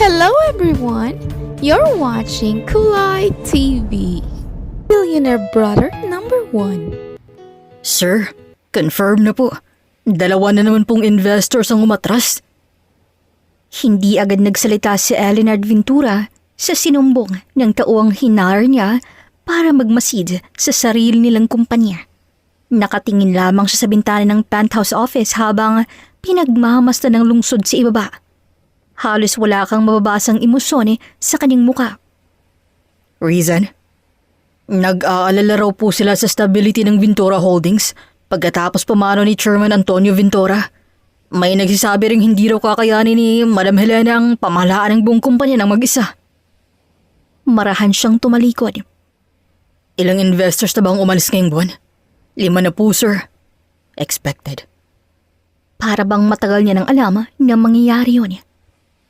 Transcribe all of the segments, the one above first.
Hello everyone! You're watching Kulay TV. Billionaire Brother number 1. Sir, confirm na po. Dalawa na naman pong investors ang umatras. Hindi agad nagsalita si Leonard Ventura sa sinumbong ng tauang hinar niya para magmasid sa sarili nilang kumpanya. Nakatingin lamang siya sa bintana ng penthouse office habang pinagmamasdan ng lungsod sa ibaba. Halos wala kang mababasang emosyon sa kanyang muka. Reason? Nag-aalala raw po sila sa stability ng Ventura Holdings pagkatapos pumano ni Chairman Antonio Ventura. May nagsasabi ring hindi raw kakayanin ni Madam Helena ang pamahalaan ng buong kumpanya ng mag-isa. Marahan siyang tumalikod. Ilang investors na bang umalis ngayong buwan? 5 na po, sir. Expected. Para bang matagal niya nang alam na mangyayari yun.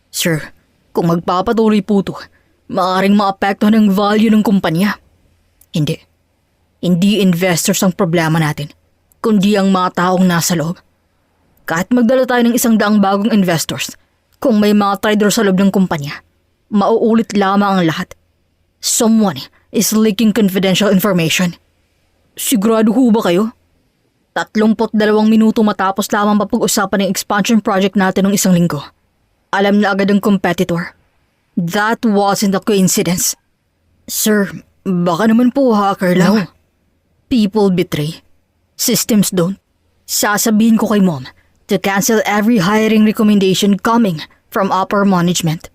Sir, kung magpapatuloy po ito, maaaring maapektuhan ang value ng kumpanya. Hindi. Hindi investors ang problema natin, kundi ang mga taong nasa loob. Kahit magdala tayo ng 100 bagong investors, kung may mga trader sa loob ng kumpanya, mauulit lamang ang lahat. Someone is leaking confidential information. Sigurado ho ba kayo? 32 minuto matapos lamang mapag-usapan ng expansion project natin ng 1 linggo. Alam na agad ang competitor. That wasn't a coincidence. Sir, baka naman po hacker lang. No. People betray. Systems don't. Sasabihin ko kay Mom to cancel every hiring recommendation coming from upper management.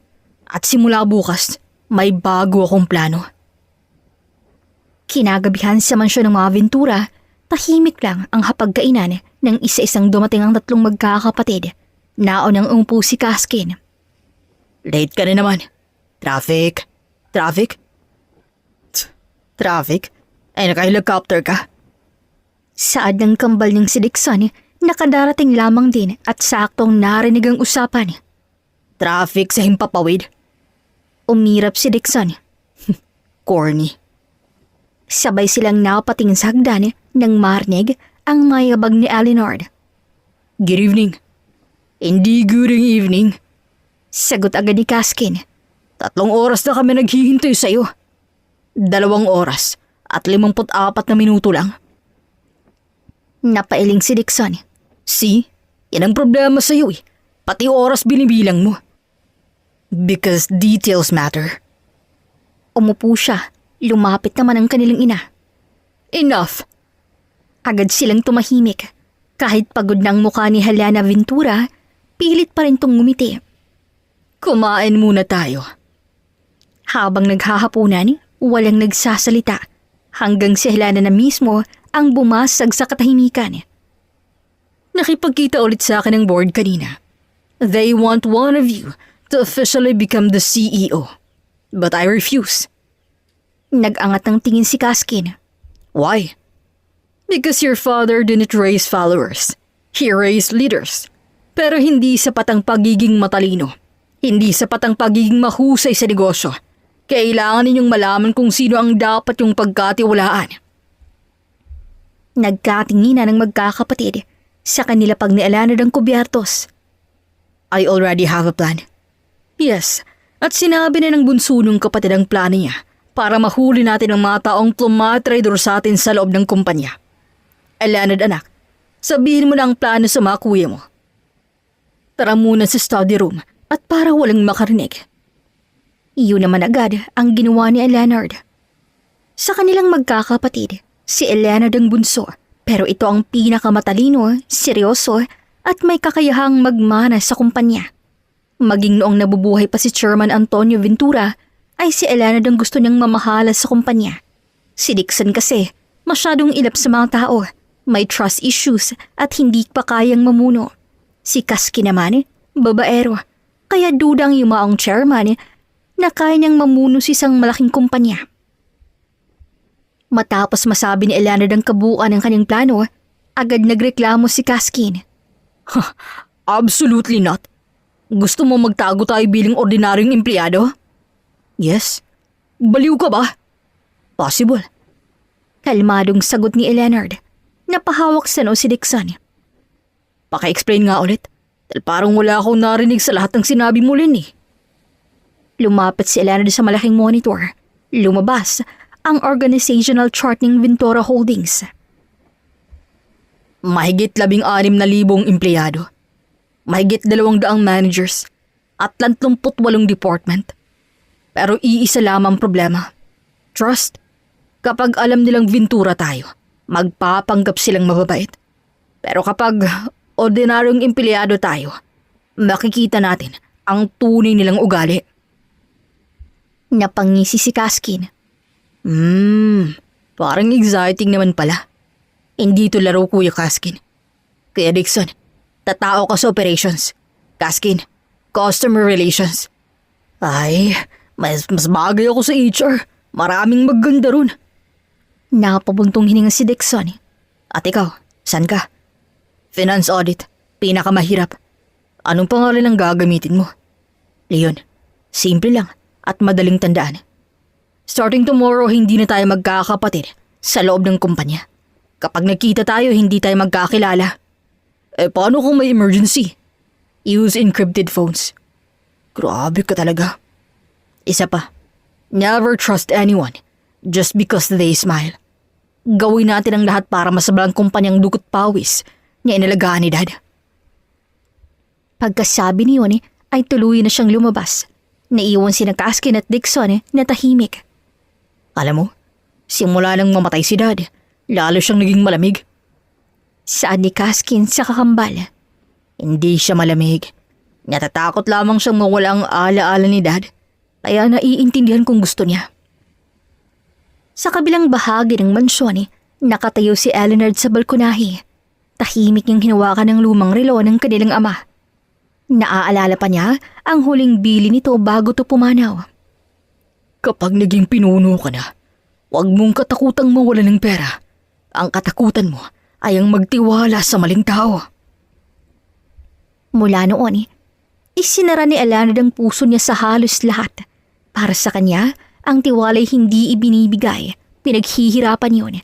At simula bukas, may bago akong plano. Kinagabihan sa mansyon ng mga Ventura, tahimik lang ang hapagkainan ng isa-isang dumating ang 3 magkakapatid. Naunang umupo si Kaskin. Late ka na naman. Traffic. Traffic? Traffic? Ay naka-helicopter ka? Saad ng kambal ng si Dixon, nakadarating lamang din at saktong narinig ang usapan. Traffic sa Himpapawid? Umirap si Dixon. Corny. Sabay silang napatingin sa hagdan nang marinig ang mayabag ni Leonard. Good evening. Hindi good evening. Sagot agad ni Kaskin. 3 oras na kami naghihintay sa'yo. 2 oras at 54 na minuto lang. Napailing si Dixon. See? Yan ang problema sa'yo eh. Pati oras binibilang mo. Because details matter. Umupo siya. Lumapit naman ang kanilang ina. Enough. Agad silang tumahimik. Kahit pagod na ang mukha ni Helena Ventura, pilit pa rin tong ngumiti. Kumain muna tayo. Habang naghahapunan, walang nagsasalita. Hanggang si Helena na mismo ang bumasag sa katahimikan. Nakipagkita ulit sa akin ng board kanina. They want one of you to officially become the CEO. But I refuse. Nag-angat ng tingin si Kaskin. Why? Because your father didn't raise followers. He raised leaders. Pero hindi sapat ang pagiging matalino. Hindi sapat ang pagiging mahusay sa negosyo. Kailangan ninyong malaman kung sino ang dapat yung pagkatiwalaan. Nagkatinginan ng magkakapatid. Sa kanila pag nialanod ang kubyertos. I already have a plan. Yes, at sinabi na ng bunso ng kapatid ang plano niya para mahuli natin ang mga taong tumatraidor sa atin sa loob ng kumpanya. Leonard anak, sabihin mo na ang plano sa mga kuya mo. Tara muna sa study room at para walang makarinig. Iyon naman agad ang ginawa ni Leonard. Sa kanilang magkakapatid, si Leonard ang bunso, pero ito ang pinakamatalino, seryoso at may kakayahang magmana sa kumpanya. Maging noong nabubuhay pa si Chairman Antonio Ventura, ay si Leonard ang gusto niyang mamahala sa kumpanya. Si Dixon kasi, masyadong ilap sa mga tao, may trust issues at hindi pa kayang mamuno. Si Kaskin naman, babaero, kaya dudang yumaong chairman na kaya niyang mamuno sa isang malaking kumpanya. Matapos masabi ni Leonard ang kabuuan ng kanyang plano, agad nagreklamo si Kaskin. Absolutely not. Gusto mo magtago tayo bilang ordinaryong empleyado? Yes. Baliw ka ba? Possible. Kalmadong sagot ni Leonard. Napahawak sa noo si Dixon. Paki-explain nga ulit. Dahil parang wala akong narinig sa lahat ng sinabi mo, Lynn eh. Lumapit si Leonard sa malaking monitor. Lumabas ang organizational chart ng Ventura Holdings. Mahigit 16,000 empleyado. Mahigit 200 managers at 38 department. Pero iisa lamang problema. Trust. Kapag alam nilang Ventura tayo, magpapanggap silang mababait. Pero kapag ordinaryong empleyado tayo, makikita natin ang tunay nilang ugali. Napangisi si Kaskin. Parang exciting naman pala. Hindi to laro, Kuya Kaskin. Kuya Dixon, tatao ka sa operations. Kaskin, customer relations. Ay, mas bagay ako sa HR. Maraming maganda ron. Napabuntong hininga si Dixon. At ikaw, saan ka? Finance audit, pinakamahirap. Anong pangalan ang gagamitin mo? Leon, simple lang at madaling tandaan. Starting tomorrow, hindi na tayo magkakapatid sa loob ng kumpanya. Kapag nagkita tayo, hindi tayo magkakilala. Paano kung may emergency? Use encrypted phones. Grabe ka talaga. Isa pa, never trust anyone just because they smile. Gawin natin ang lahat para masabalang kumpanyang dugot pawis na inalagaan ni Dad. Pagkasabi ni Yun ay tuluyan na siyang lumabas. Naiwan si Kaskin at Dixon na tahimik. Alam mo, simula nang mamatay si Dad, lalo siyang naging malamig. Saan ni Kaskin sa kakambal? Hindi siya malamig. Natatakot lamang siyang mawala ang alaala ni Dad. Kaya naiintindihan kung gusto niya. Sa kabilang bahagi ng mansyon, nakatayo si Eleanor sa balkonahe. Tahimik niyang hinawakan ng lumang relo ng kanilang ama. Naaalala pa niya ang huling bili nito bago to pumanaw. Kapag naging pinuno ka na, huwag mong katakutang mawala ng pera. Ang katakutan mo ay ang magtiwala sa maling tao. Mula noon, isinara ni Eleanor ang puso niya sa halos lahat. Para sa kanya, ang tiwala'y hindi ibinibigay, pinaghihirapan yun.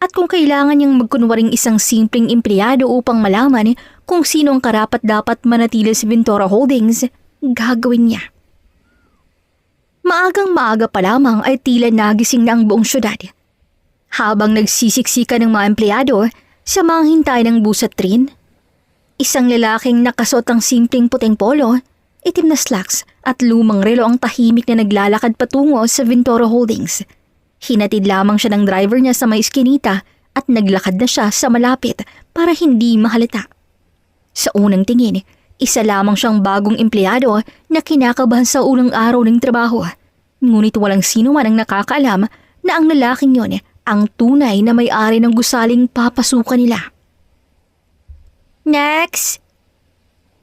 At kung kailangan niyang magkunwaring isang simpleng empleyado upang malaman kung sino ang karapat-dapat manatili sa Ventura Holdings, gagawin niya. Maagang maaga pa lamang ay tila nagising na ang buong syudad. Habang nagsisiksika ng mga empleyado sa mga hintay ng busat train, isang lalaking nakasuot ang simpleng puting polo, itim na slacks at lumang relo ang tahimik na naglalakad patungo sa Ventura Holdings. Hinatid lamang siya ng driver niya sa may iskinita at naglakad na siya sa malapit para hindi mahalata. Sa unang tingin, isa lamang siyang bagong empleyado na kinakabahan sa unang araw ng trabaho. Ngunit walang sino man ang nakakaalam na ang lalaking yon ang tunay na may-ari ng gusaling papasukan nila. Next!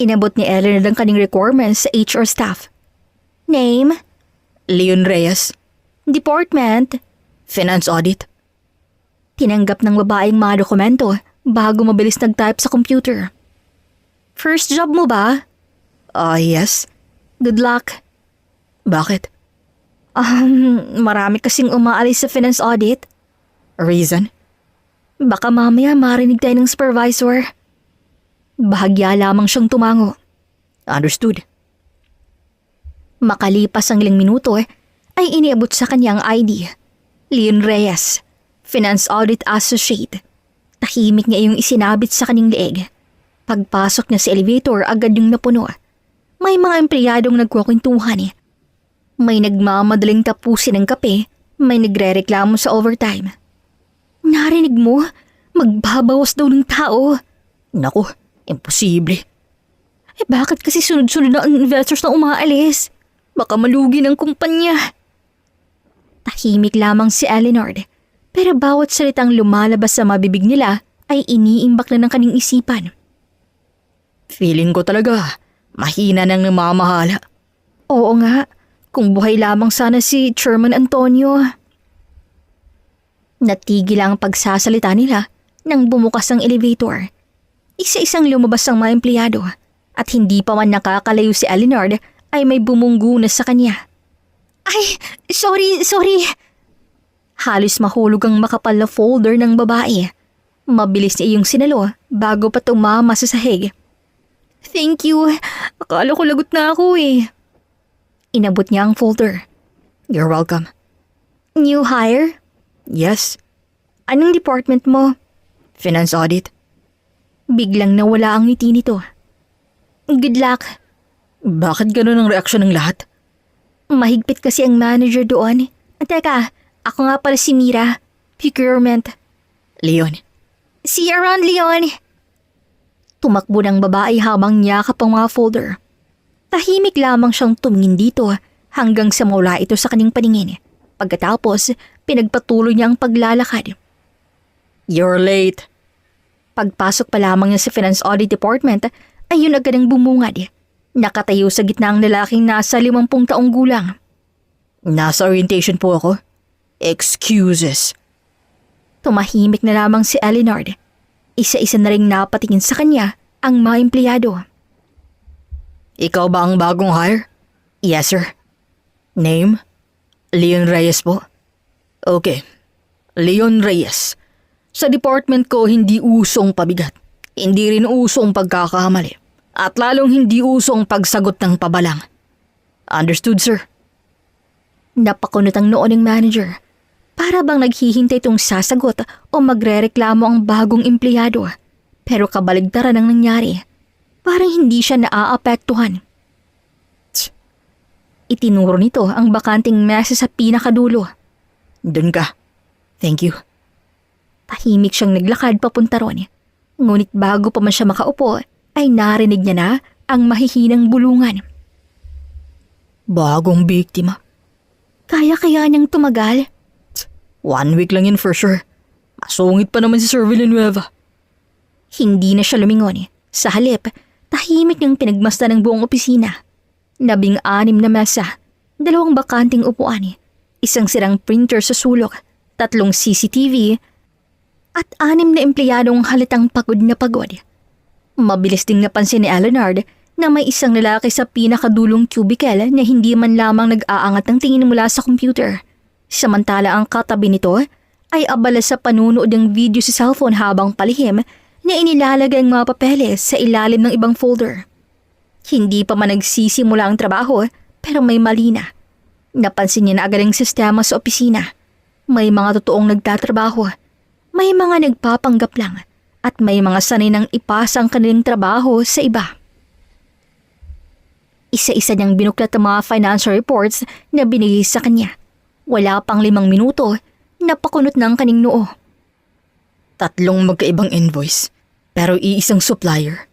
Inabot ni Eleanor ang kanyang requirements sa HR staff. Name? Leon Reyes. Department? Finance audit. Tinanggap ng babaeng mga dokumento bago mabilis nag-type sa computer. First job mo ba? Yes. Good luck. Bakit? Marami kasing umaalis sa finance audit. Reason? Baka mamaya marinig tayo ng supervisor. Bahagya lamang siyang tumango. Understood. Makalipas ang ilang minuto ay iniabot sa kanya ang ID. Leon Reyes, Finance Audit Associate. Tahimik niya yung isinabit sa kanyang leeg. Pagpasok niya sa elevator, agad yung napuno. May mga empleyadong nagkukwentuhan. May nagmamadaling tapusin ng kape, may nagrereklamo sa overtime. Narinig mo? Magbabawas daw ng tao. Naku, imposible. Bakit kasi sunod-sunod na ang investors na umaalis? Baka malugi ng kumpanya. Tahimik lamang si Eleanor, pero bawat salitang lumalabas sa mabibig nila ay iniimbak na ng kanyang isipan. Feeling ko talaga, mahina nang namamahala. Oo nga, kung buhay lamang sana si Chairman Antonio. Natigil ang pagsasalita nila nang bumukas ang elevator. Isa-isang lumabas ang mga empleyado at hindi pa man nakakalayo si Eleanor ay may bumunggo na sa kanya. Ay, sorry. Halos mahulog ang makapal na folder ng babae. Mabilis niya iyong sinalo bago pa tumama sa sahig. Thank you. Akala ko lagot na ako . Inabot niya ang folder. You're welcome. New hire? Yes, Anong department mo? finance audit. Biglang nawala ang ngiti nito. Good luck. Bakit ganun ang reaksyon ng lahat? Mahigpit kasi ang manager doon. Teka, ako nga pala si Mira. Procurement. Leon, See you around, Leon. Tumakbo ng babae habang niyakap ang mga folder. Tahimik lamang siyang tumingin dito hanggang sa mawala ito sa kanyang paningin. Pagkatapos, pinagpatuloy niya ang paglalakad. you're late. Pagpasok pa lamang niya sa Finance Audit Department, ay yun agad ang bumungad. Nakatayo sa gitna ang lalaking nasa 50 taong gulang. Nasa orientation po ako. Excuses. Tumahimik na lamang si Eleanor. Isa-isa na ring napatingin sa kanya ang mga empleyado. Ikaw ba ang bagong hire? Yes, sir. Name? Leon Reyes po. Okay. Leon Reyes. Sa department ko, hindi usong pabigat. Hindi rin usong pagkakamali. At lalong hindi usong pagsagot ng pabalang. Understood, sir? Napakunot ang noo ng manager. Para bang naghihintay itong sasagot o magrereklamo ang bagong empleyado. Pero kabaligtaran ang nangyari. Parang hindi siya naaapektuhan. Itinuro nito ang bakanting mesa sa pinakadulo. Doon ka. Thank you. Tahimik siyang naglakad papunta ron. Ngunit bago pa man siya makaupo, ay narinig niya na ang mahihinang bulungan. Bagong biktima. Kaya niyang tumagal. 1 week lang yun for sure. Masungit pa naman si Sir Villanueva. Hindi na siya lumingon. Sa halip, tahimik niyang pinagmasdan ng buong opisina. 16 na mesa, 2 bakanting upuan, 1 sirang printer sa sulok, 3 CCTV, at 6 na empleyadong halatang pagod na pagod. Mabilis ding napansin ni Eleanor na may isang lalaki sa pinakadulong cubicle na hindi man lamang nag-aangat ng tingin mula sa computer. Samantala ang katabi nito ay abala sa panunood ng video sa cellphone habang palihim na inilalagay ang mga papeles sa ilalim ng ibang folder. Hindi pa man nagsisimula ang trabaho pero may mali na. Napansin niya na agad ang sistema sa opisina. May mga totoong nagtatrabaho. May mga nagpapanggap lang at may mga sanay nang ipasa ang kanilang trabaho sa iba. Isa-isa niyang binuklat ang mga financial reports na binigay sa kanya. Wala pang 5 minuto, napakunot ng kaning noo. 3 magkaibang invoice, pero iisang supplier.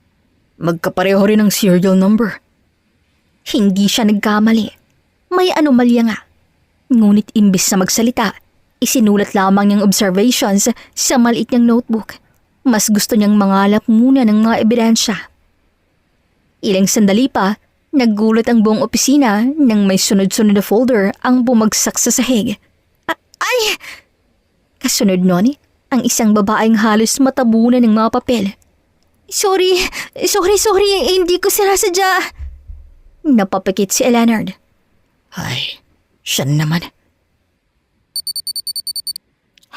Magkapareho rin ang serial number. Hindi siya nagkamali. May anomalya nga. Ngunit imbis na magsalita, isinulat lamang niyang observations sa maliit niyang notebook. Mas gusto niyang mangalap muna ng mga ebidensya. Ilang sandali pa, naggulat ang buong opisina nang may sunod-sunod na folder ang bumagsak sa sahig. Ay! Kasunod nun, ang isang babaeng halos matabunan ng mga papel. Sorry, hindi ko sinasadya. Napapikit si Eleanor. Ay, siya naman.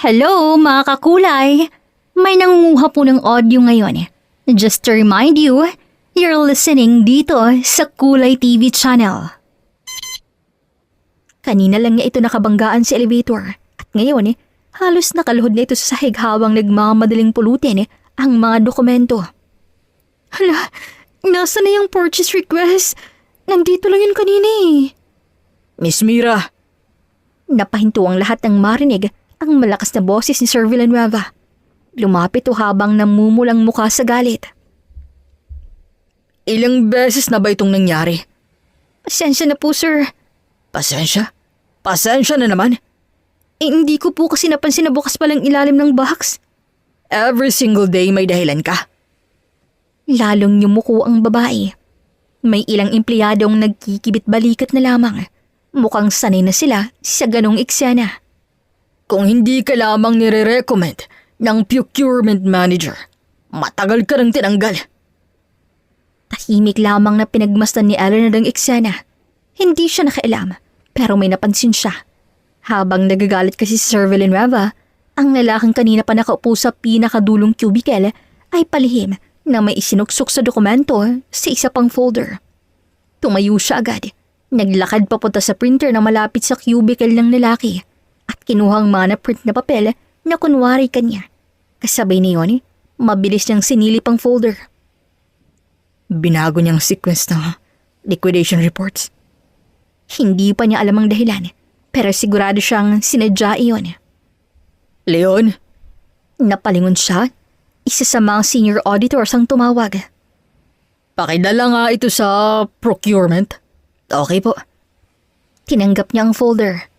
Hello mga kakulay! May nangunguha po ng audio ngayon. Just to remind you, you're listening dito sa Kulay TV channel. Kanina lang niya ito nakabanggaan sa elevator. At ngayon, halos nakaluhod na ito sa sahig habang nagmamadaling pulutin ang mga dokumento. Hala, nasa na yung purchase request? Nandito lang yun kanina eh. Miss Mira. Napahinto ang lahat ng marinig ang malakas na boses ni Sir Villanueva. Lumapit o habang namumulang mukha sa galit. Ilang beses na ba itong nangyari? Pasensya na po, sir. Pasensya? Pasensya na naman? Hindi ko po kasi napansin na bukas palang ilalim ng box. Every single day may dahilan ka. Lalong yumuko ang babae. May ilang empleyadong nagkikibit-balikat na lamang. Mukhang sanay na sila sa ganong eksena. Kung hindi ka lamang nire-recommend ng procurement manager, matagal ka nang tinanggal. Tahimik lamang na pinagmasdan ni Eleanor ang eksena. Hindi siya nakailam, pero may napansin siya. Habang nagagalit kasi si Sir Villanueva, ang lalaking kanina pa nakaupo sa pinakadulong cubicle ay palihim na may isinuksok sa dokumento sa isa pang folder. Tumayo siya agad. Naglakad papunta sa printer na malapit sa cubicle ng lalaki at kinuhang mga print na papel na kunwari kanya. Kasabay niyon, mabilis niyang sinilip ang folder. Binago niyang sequence ng liquidation reports. Hindi pa niya alam ang dahilan, pero sigurado siyang sinadya iyon. Leon, Napalingon siya, isa sa mga senior auditors ang tumawag. pakidala nga ito sa procurement. Okay po. Tinanggap niya ang folder.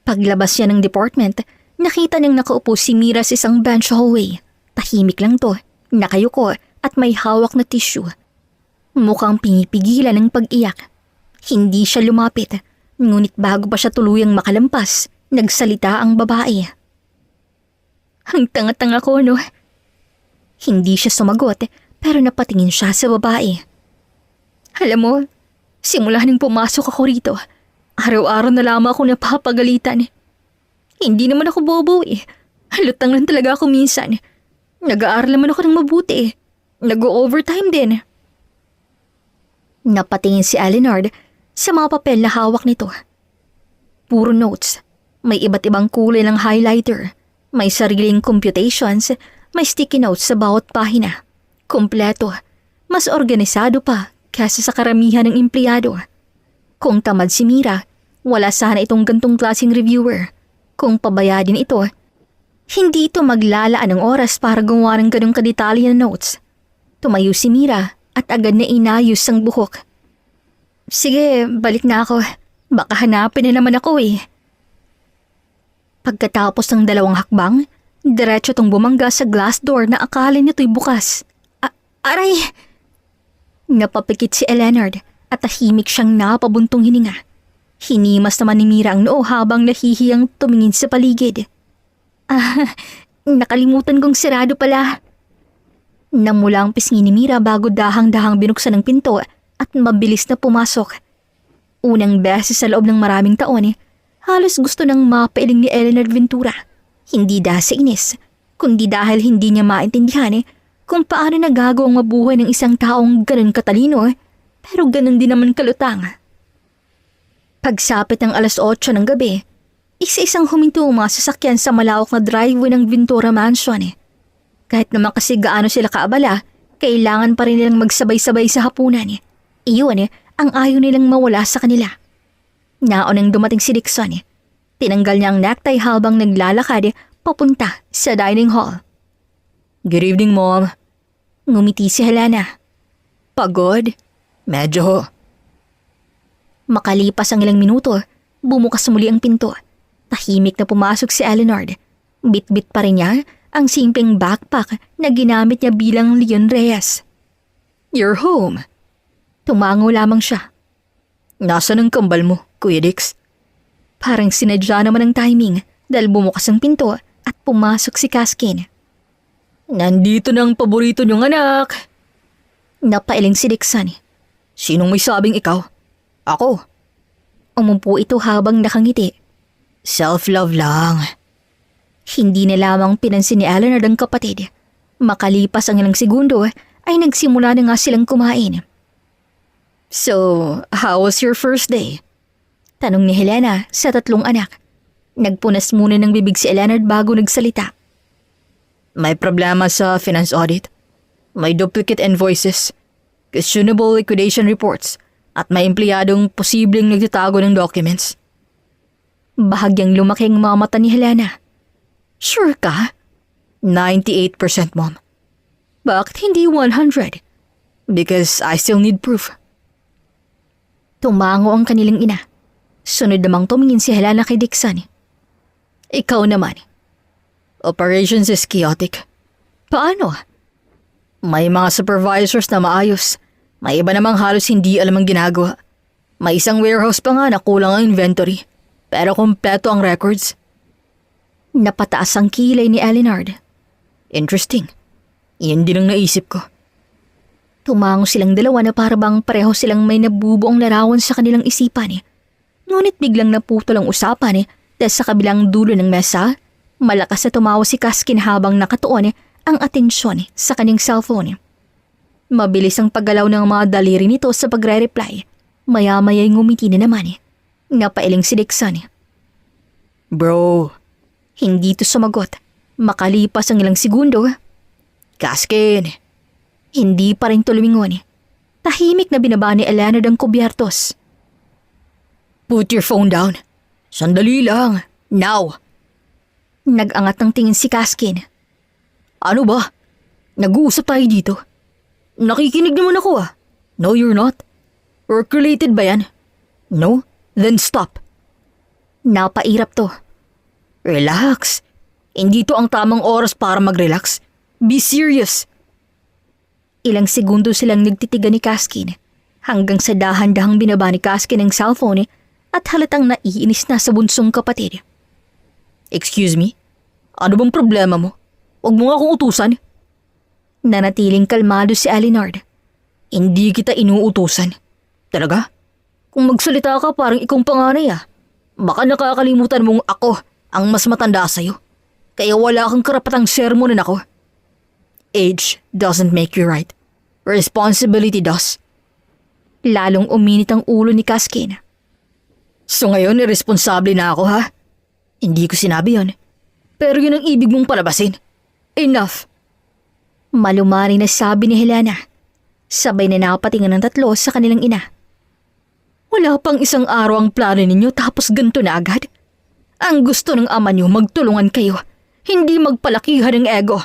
Paglabas niya ng department, nakita niyang nakaupo si Mira sa isang bench hallway. Tahimik lang to, nakayuko at may hawak na tissue. Mukhang pinipigilan ng pag-iyak. Hindi siya lumapit, ngunit bago pa siya tuluyang makalampas, nagsalita ang babae. Ang tanga-tanga ko, no? Hindi siya sumagot, pero napatingin siya sa babae. Alam mo, simula nang pumasok ako rito, araw-araw na lamang ako napapagalitan. Hindi naman ako bobo eh. Halutang lang talaga ako minsan. Nag-aaral naman ako ng mabuti. Nag-overtime din. Napatingin si Alenard sa mga papel na hawak nito. Puro notes. May iba't ibang kulay ng highlighter. May sariling computations. May sticky notes sa bawat pahina. Kompleto. Mas organisado pa kaysa sa karamihan ng empleyado. Kung tamad si Mira, wala sana itong gantong klaseng reviewer. Kung pabayadin ito, hindi ito maglalaan ng oras para gumawa ng ganong kadetalye na notes. Tumayo si Mira at agad na inayos ang buhok. Sige, balik na ako. Baka hanapin na naman ako eh. Pagkatapos ng 2 hakbang, diretso tong bumangga sa glass door na akala nito'y bukas. Aray! Napapikit si Leonard at tahimik siyang napabuntong hininga. Hinimas naman ni Mira ang noo habang nahihiyang tumingin sa paligid. Nakalimutan kong sirado pala. Namula ang pisngi ni Mira bago dahang-dahang binuksan ang pinto at mabilis na pumasok. Unang beses sa loob ng maraming taon, halos gusto nang mapailing ni Eleanor Ventura. Hindi dahil sa inis, kundi dahil hindi niya maintindihan kung paano nagagawang mabuhay ng isang taong ganun katalino, pero ganun din naman kalutang. Pagsapit ng 8:00 ng gabi, isa-isang huminto ang mga sasakyan sa malawak na driveway ng Ventura Mansion. Kahit naman kasi gaano sila kaabala, kailangan pa rin nilang magsabay-sabay sa hapunan. Iyon ang ayaw nilang mawala sa kanila. Naunang dumating si Dixon. Tinanggal niya ang necktie habang naglalakad papunta sa dining hall. Good evening, Mom. Ngumiti si Helena. Pagod? Medyo ho. Makalipas ang ilang minuto, bumukas muli ang pinto. Tahimik na pumasok si Alenard. Bit-bit pa rin niya ang simpleng backpack na ginamit niya bilang Leon Reyes. You're home. Tumango lamang siya. Nasaan ang kambal mo, Kuya Dix? Parang sinadya naman ang timing dahil bumukas ang pinto at pumasok si Kaskin. Nandito na ang paborito niyong anak. Napailing si Dixon. Sinong may sabing ikaw? Ako. Umupo ito habang nakangiti. Self-love lang. Hindi na lamang pinansin ni Eleanor ang kapatid. Makalipas ang ilang segundo ay nagsimula na nga silang kumain. So, how was your first day? Tanong ni Helena sa 3 anak. Nagpunas muna ng bibig si Leonard bago nagsalita. May problema sa finance audit. May duplicate invoices, questionable liquidation reports, at may empleyadong posibleng nagtatago ng documents. Bahagyang lumaki ang mga mata ni Helena. Sure ka? 98%, Mom. Bakit hindi 100? Because I still need proof. Tumango ang kanilang ina. Sunod namang tumingin si Helena kay Dixon. Ikaw naman. Operations is chaotic. Paano? May mga supervisors na maayos. May iba namang halos hindi alam ang ginagawa. May isang warehouse pa nga na kulang ang inventory. Pero kompleto ang records. Napataas ang kilay ni Alenard. Interesting. Iyon din ang naisip ko. Tumango silang dalawa na parabang pareho silang may nabubuong larawan sa kanilang isipan. Ngunit biglang naputol ang usapan dahil sa kabilang dulo ng mesa, malakas na tumawa si Kaskin habang nakatuon ang atensyon sa kanyang cellphone. Mabilis ang paggalaw ng mga daliri nito sa pagre-reply. Maya-maya'y ngumiti na naman eh. Napailing si Dixon. Bro, Hindi to sumagot. Makalipas ang ilang segundo, Kaskin. hindi pa rin to lumingon. Tahimik na binaba ni Eleanor ang kubyertos. Put your phone down. Sandali lang. Now. Nag-angat ng tingin si Kaskin. Ano ba? Nag-uusap tayo dito. Nakikinig naman ako ah. No, you're not. Work-related ba yan? No? Then stop. Napairap to. Relax. Hindi to ang tamang oras para mag-relax. Be serious. Ilang segundo silang nagtitigan ni Kaskin hanggang sa dahan-dahang binaba ni Kaskin ang cellphone at halatang naiinis na sa bunsong kapatid. Excuse me? Ano bang problema mo? Huwag mo nga akong utusan. Nanatiling kalmado si Alinard. Hindi kita inuutusan. Talaga? Kung magsalita ka parang ikong panganay ah. Baka nakakalimutan mong ako ang mas matanda sa'yo. Kaya wala kang karapatang sermonin ako. Age doesn't make you right. Responsibility does. Lalong uminit ang ulo ni Kaskin. So ngayon, irresponsable na ako ha? Hindi ko sinabi yon. Pero yun ang ibig mong palabasin. Enough. Malumari na sabi ni Helena. Sabay na napatingan ng tatlo sa kanilang ina. Wala pang isang araw ang plano ninyo tapos ganito na agad. Ang gusto ng ama niyo magtulungan kayo, hindi magpalakihan ng ego.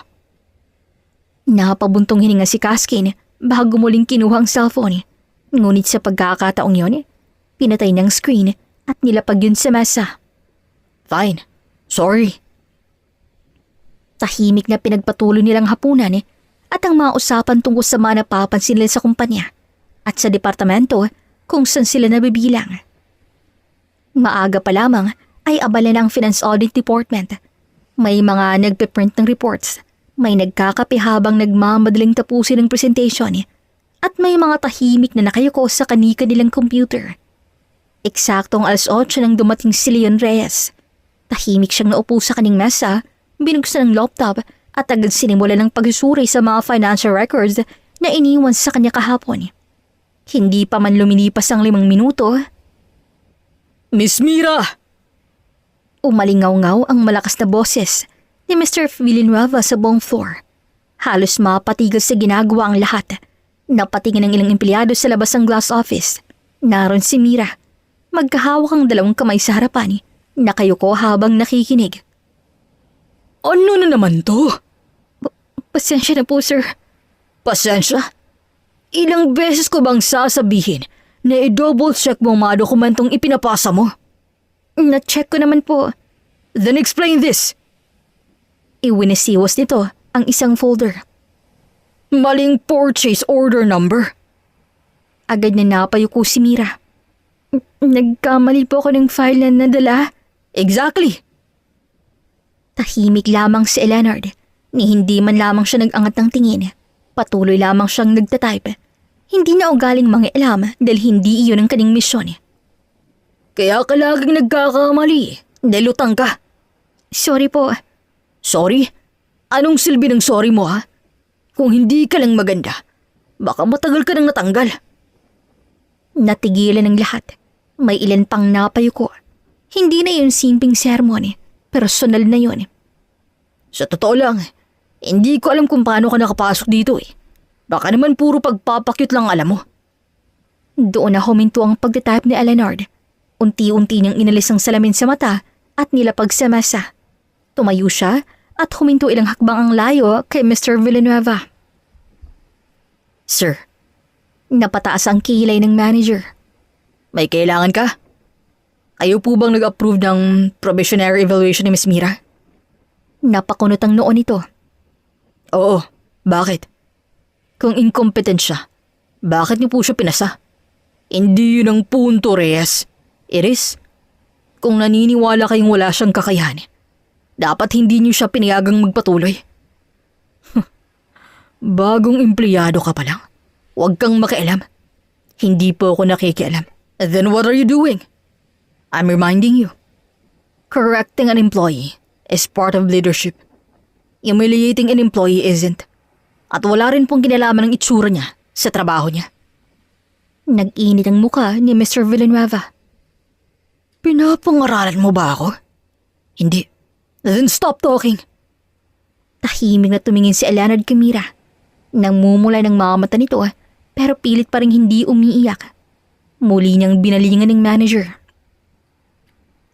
Napabuntong hininga si Kaskin bago muling kinuha ang cellphone. Ngunit sa pagkakataong yon, pinatay niyang screen at nilapag yun sa mesa. Fine. Sorry. Tahimik na pinagpatuloy nilang hapunan at ang mga usapan tungkol sa mga napapansin nila sa kumpanya at sa departamento kung saan sila nabibilang. Maaga pa lamang ay abala na ang Finance Audit Department. May mga nagpiprint ng reports, may nagkakape habang nagmamadaling tapusin ang presentation at may mga tahimik na nakayuko sa kanika nilang computer. Eksaktong 8:00 nang dumating si Leon Reyes. Tahimik siyang naupo sa kaning mesa, binuksan ang laptop at agad sinimula ng pagsusuri sa mga financial records na iniwan sa kanya kahapon. Hindi pa man lumilipas ang 5 minuto, Miss Mira! umalingaw-ngaw ang malakas na boses ni Mr. Villanueva sa buong floor. Halos mapatigil sa ginagawa ang lahat. Napatingin ang ilang empleyado sa labas ng glass office. Naroon si Mira. Magkahawak ang 2 kamay sa harapan. Nakayuko habang nakikinig. Ano na naman to? Pasensya na po, sir. Pasensya? Ilang beses ko bang sasabihin na i-double check mo ang mga dokumentong ipinapasa mo? Na-check ko naman po. Then explain this. Iwinisiwas nito ang isang folder. Maling purchase order number. Agad na napayuko si Mira. Nagkamali po ako ng file na nadala. Exactly. Tahimik lamang si Leonard. Ni hindi man lamang siya nag-angat ng tingin. Patuloy lamang siyang nagtatype. Hindi na ugaling mangialam dahil hindi iyon ang kaning misyon. Kaya ka laging nagkakamali. Delutang ka. Sorry po. Sorry? Anong silbi ng sorry mo ha? Kung hindi ka lang maganda, baka matagal ka nang natanggal. Natigilan ng lahat. May ilan pang napayuko. Hindi na yun simpleng sermon. Personal na yun. Sa totoo lang, hindi ko alam kung paano ka nakapasok dito eh. Baka naman puro pagpapakyut lang alam mo. Doon na huminto ang pagtatype ni Leonard. Unti-unti niyang inalis ang salamin sa mata at nilapag sa mesa. Tumayo siya at huminto ilang hakbang ang layo kay Mr. Villanueva. Sir, Napataas ang kilay ng manager. may kailangan ka? Kayo po bang nag-approve ng probationary evaluation ni Miss Mira? Napakunot ang noon nito. Oo, bakit? Kung incompetent siya, bakit niyo po siya pinasa? Hindi yun ang punto, Reyes. Iris, kung naniniwala kayong wala siyang kakayahan, dapat hindi niyo siya pinayagang magpatuloy. Bagong empleyado ka pa lang. Huwag kang makialam. Hindi po ako nakikialam. Then what are you doing? I'm reminding you. Correcting an employee is part of leadership. Humiliating an employee isn't. At wala rin pong kinalaman ng itsura niya sa trabaho niya. Nag-init ang muka ni Mr. Villanueva. Pinapangaralan mo ba ako? Hindi. Then stop talking. Tahimik na tumingin si Leonard Camira. Namumula ng mga mata nito pero pilit pa rin hindi umiiyak. Muli niyang binalingan ng manager.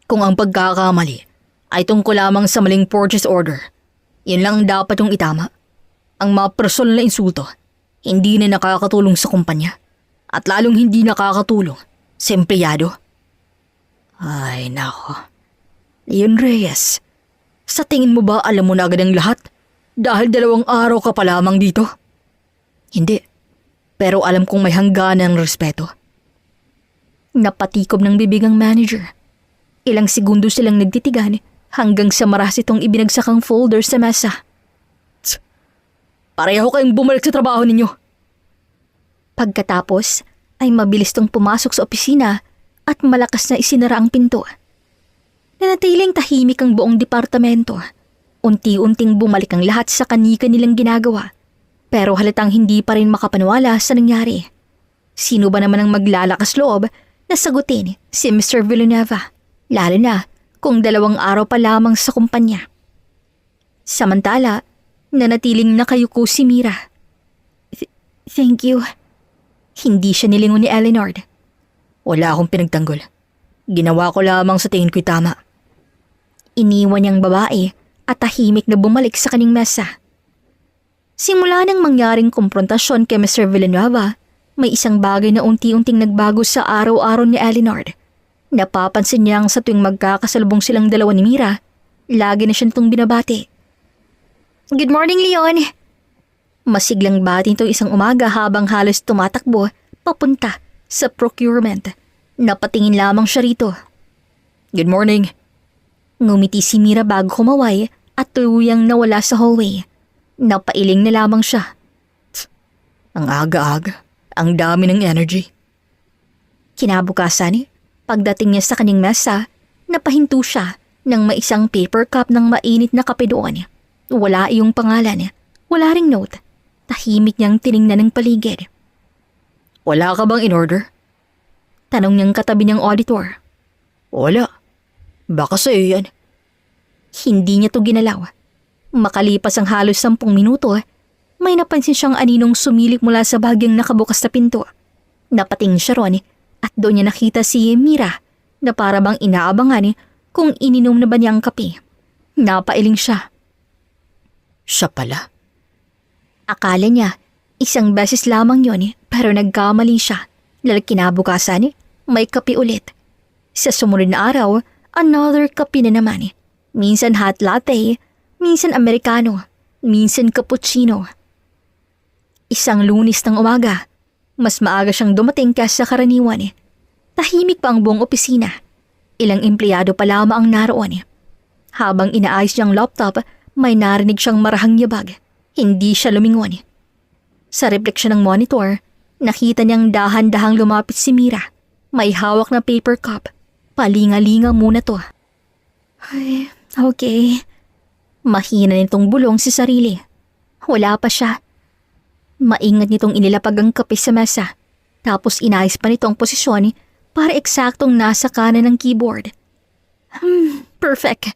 Kung ang pagkakamali ay tungkol lamang sa maling purchase order, yun lang dapat yung itama. Ang mga personal na insulto, hindi na nakakatulong sa kumpanya at lalong hindi nakakatulong sa empleyado. Ay, nako. Leon Reyes, sa tingin mo ba alam mo na agad ang lahat dahil 2 araw ka pa lamang dito? Hindi, pero alam kong may hangganan ng respeto. Napatikob ng bibig ang manager. Ilang segundo silang nagtitigan hanggang sa maras itong ibinagsakang folder sa mesa. Pareho kayong bumalik sa trabaho ninyo. Pagkatapos ay mabilis tong pumasok sa opisina at malakas na isinara ang pinto. Nanatiling tahimik ang buong departamento. Unti-unting bumalik ang lahat sa kanika nilang ginagawa. Pero halatang hindi pa rin makapaniwala sa nangyari. Sino ba naman ang maglalakas loob na sagutin si Mr. Villanueva? Lalo na kung 2 araw pa lamang sa kumpanya. Samantala, nanatiling nakayuko si Mira. Thank you. Hindi siya nilingon ni Eleanor. Wala akong pinagtanggol. Ginawa ko lamang sa tingin ko'y tama. Iniwan niyang babae at tahimik na bumalik sa kaning mesa. Simula nang mangyaring komprontasyon kay Mr. Villanueva, may isang bagay na unti-unting nagbago sa araw-araw ni Eleanor. Napapansin niyang sa tuwing magkakasalubong silang dalawa ni Mira, lagi na siya nitong binabati. Good morning, Leon! Masiglang bati nito isang umaga habang halos tumatakbo papunta sa procurement. Napatingin lamang siya rito. Good morning. Ngumiti si Mira bago kumaway at tuluyang nawala sa hallway. Napailing na lamang siya. Ang aga-aga. Ang dami ng energy. Kinabukasan, pagdating niya sa kanyang mesa, napahinto siya ng may isang paper cup ng mainit na kape doon. Wala iyong pangalan. Wala ring note. Tahimik niyang tiningnan ng paligid. Wala ka bang in-order? Tanong niyang katabi niyang auditor. Wala. Baka sa'yo yan. Hindi niya to ginalaw. Makalipas ang halos 10 minuto, may napansin siyang aninong sumilip mula sa bahagyang nakabukas na pinto. Napatingin siya ron at doon niya nakita si Mira na para bang inaabangan kung ininom na ba niya ang kape. Napailing siya. Siya pala. Akala niya, isang beses lamang yun pero nagkamali siya. Lalo kinabukasan, may kape ulit. Sa sumunod na araw, another kape na naman. Minsan hot latte, minsan americano, minsan cappuccino. Isang Lunes ng umaga, mas maaga siyang dumating kaysa karaniwan. Tahimik pa ang buong opisina. Ilang empleyado pa lamang ang naroon. Habang inaayos niyang laptop, may narinig siyang marahang yabag. Hindi siya lumingon. Sa refleksyon ng monitor, nakita niyang dahan-dahang lumapit si Mira. May hawak na paper cup. Palinga-linga muna to. Ay, okay. Mahina nitong bulong si sarili. Wala pa siya. Maingat nitong inilapag ang kape sa mesa. Tapos inayos pa nito ang posisyon para eksaktong nasa kanan ng keyboard. Perfect.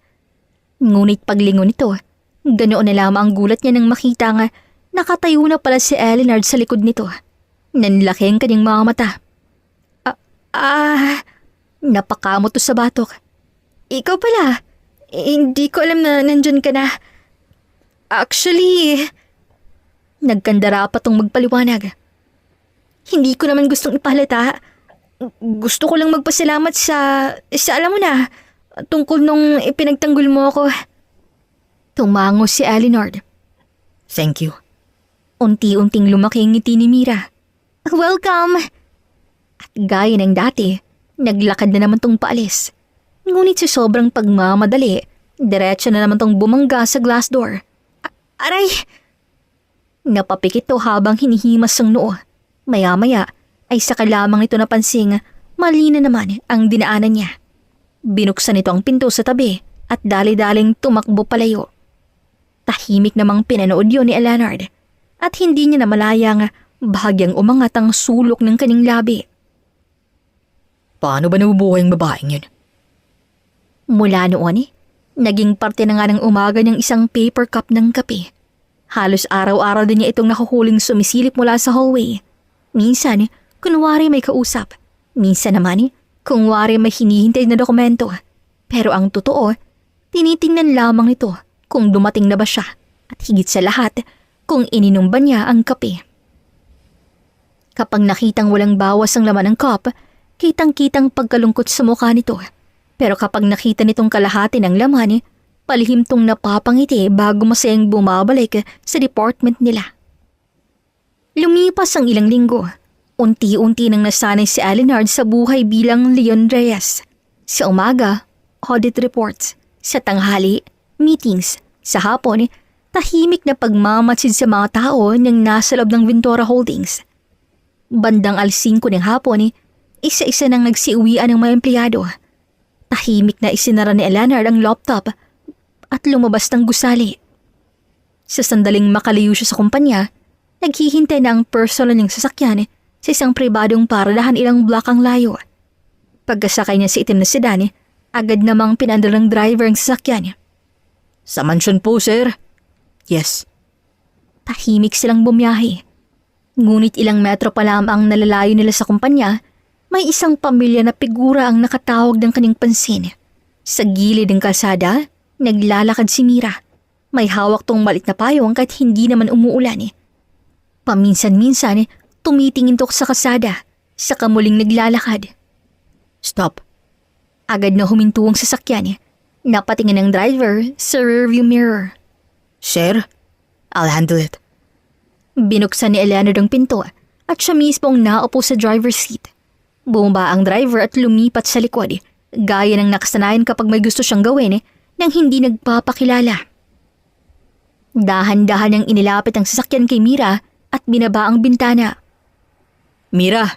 Ngunit paglingon nito, ganoon na lamang ang gulat niya nang makita nga nakatayo na pala si Eleanor sa likod nito. Nanlaki ang kanyang mga mata. Napakamot to sa batok. Ikaw pala. Hindi ko alam na nandyan ka na. Actually, nagkandara pa tong magpaliwanag. Hindi ko naman gustong ipahalata. Gusto ko lang magpasalamat sa alam mo na, tungkol nung ipinagtanggol mo ako. Tumango si Eleanor. Thank you. Unti-unting lumaki ang ngiti ni Mira. Welcome! At gaya ng dati, naglakad na naman tong paalis. Ngunit sa sobrang pagmamadali, diretso na naman tong bumangga sa glass door. Aray! Napapikit to habang hinihimas ang noo. Maya-maya ay saka lamang ito napansing mali na naman ang dinaanan niya. Binuksan ito ang pinto sa tabi at dali-daling tumakbo palayo. Tahimik namang pinanood yun ni Eleanor at hindi niya namalayang Bahagyang umangat ang sulok ng kanyang labi. Paano ba nabubuhay ang babaeng yun? Mula noon, naging parte na nga ng umaga ng isang paper cup ng kape. Halos araw-araw din niya itong nakuhuling sumisilip mula sa hallway. Minsan, kunwari may kausap. Minsan naman, kunwari may hinihintay na dokumento. Pero ang totoo, tinitingnan lamang nito kung dumating na ba siya. At higit sa lahat, kung ininom ba niya ang kape. Kapag nakitang walang bawas ang laman ng cup, kitang-kitang pagkalungkot sa mukha nito. Pero kapag nakita nitong kalahati ng laman, palihim tong napapangiti bago masayang bumabalik sa department nila. Lumipas ang ilang linggo. Unti-unti nang nasanay si Alenard sa buhay bilang Leon Reyes. Sa umaga, audit reports. Sa tanghali, meetings. Sa hapon, tahimik na pagmamatsid sa mga tao nang nasa loob ng Ventura Holdings. Bandang 5:00 ng hapon, isa-isa nang nagsiuwian ng mga empleyado. Tahimik na isinara ni Alenard ang laptop at lumabas ng gusali. Sa sandaling makalayo siya sa kumpanya, naghihintay na ang personal niyang sasakyan sa isang pribadong paradahan ilang block ang layo. Pagkasakay niya sa itim na sedan, agad namang pinandal ng driver ang sasakyan. Sa mansyon po, sir. Yes. Tahimik silang bumiyahe. Ngunit ilang metro pa lamang nalalayo nila sa kumpanya, may isang pamilya na figura ang nakatawag ng kanyang pansin. Sa gilid ng kalsada, naglalakad si Mira. May hawak tong malit na payong kahit hindi naman umuulan. Paminsan-minsan, tumitingin to sa kalsada, saka muling naglalakad. Stop. Agad na huminto ang sasakyan. Napatingin ng driver sa rearview mirror. Sir, I'll handle it. Binuksan ni Eleanor ang pinto at siya mismo ang naupo sa driver's seat. Bumaba ang driver at lumipat sa likod, gaya ng nakasanayan kapag may gusto siyang gawin nang hindi nagpapakilala. Dahan-dahan niyang inilapit ang sasakyan kay Mira at binaba ang bintana. Mira.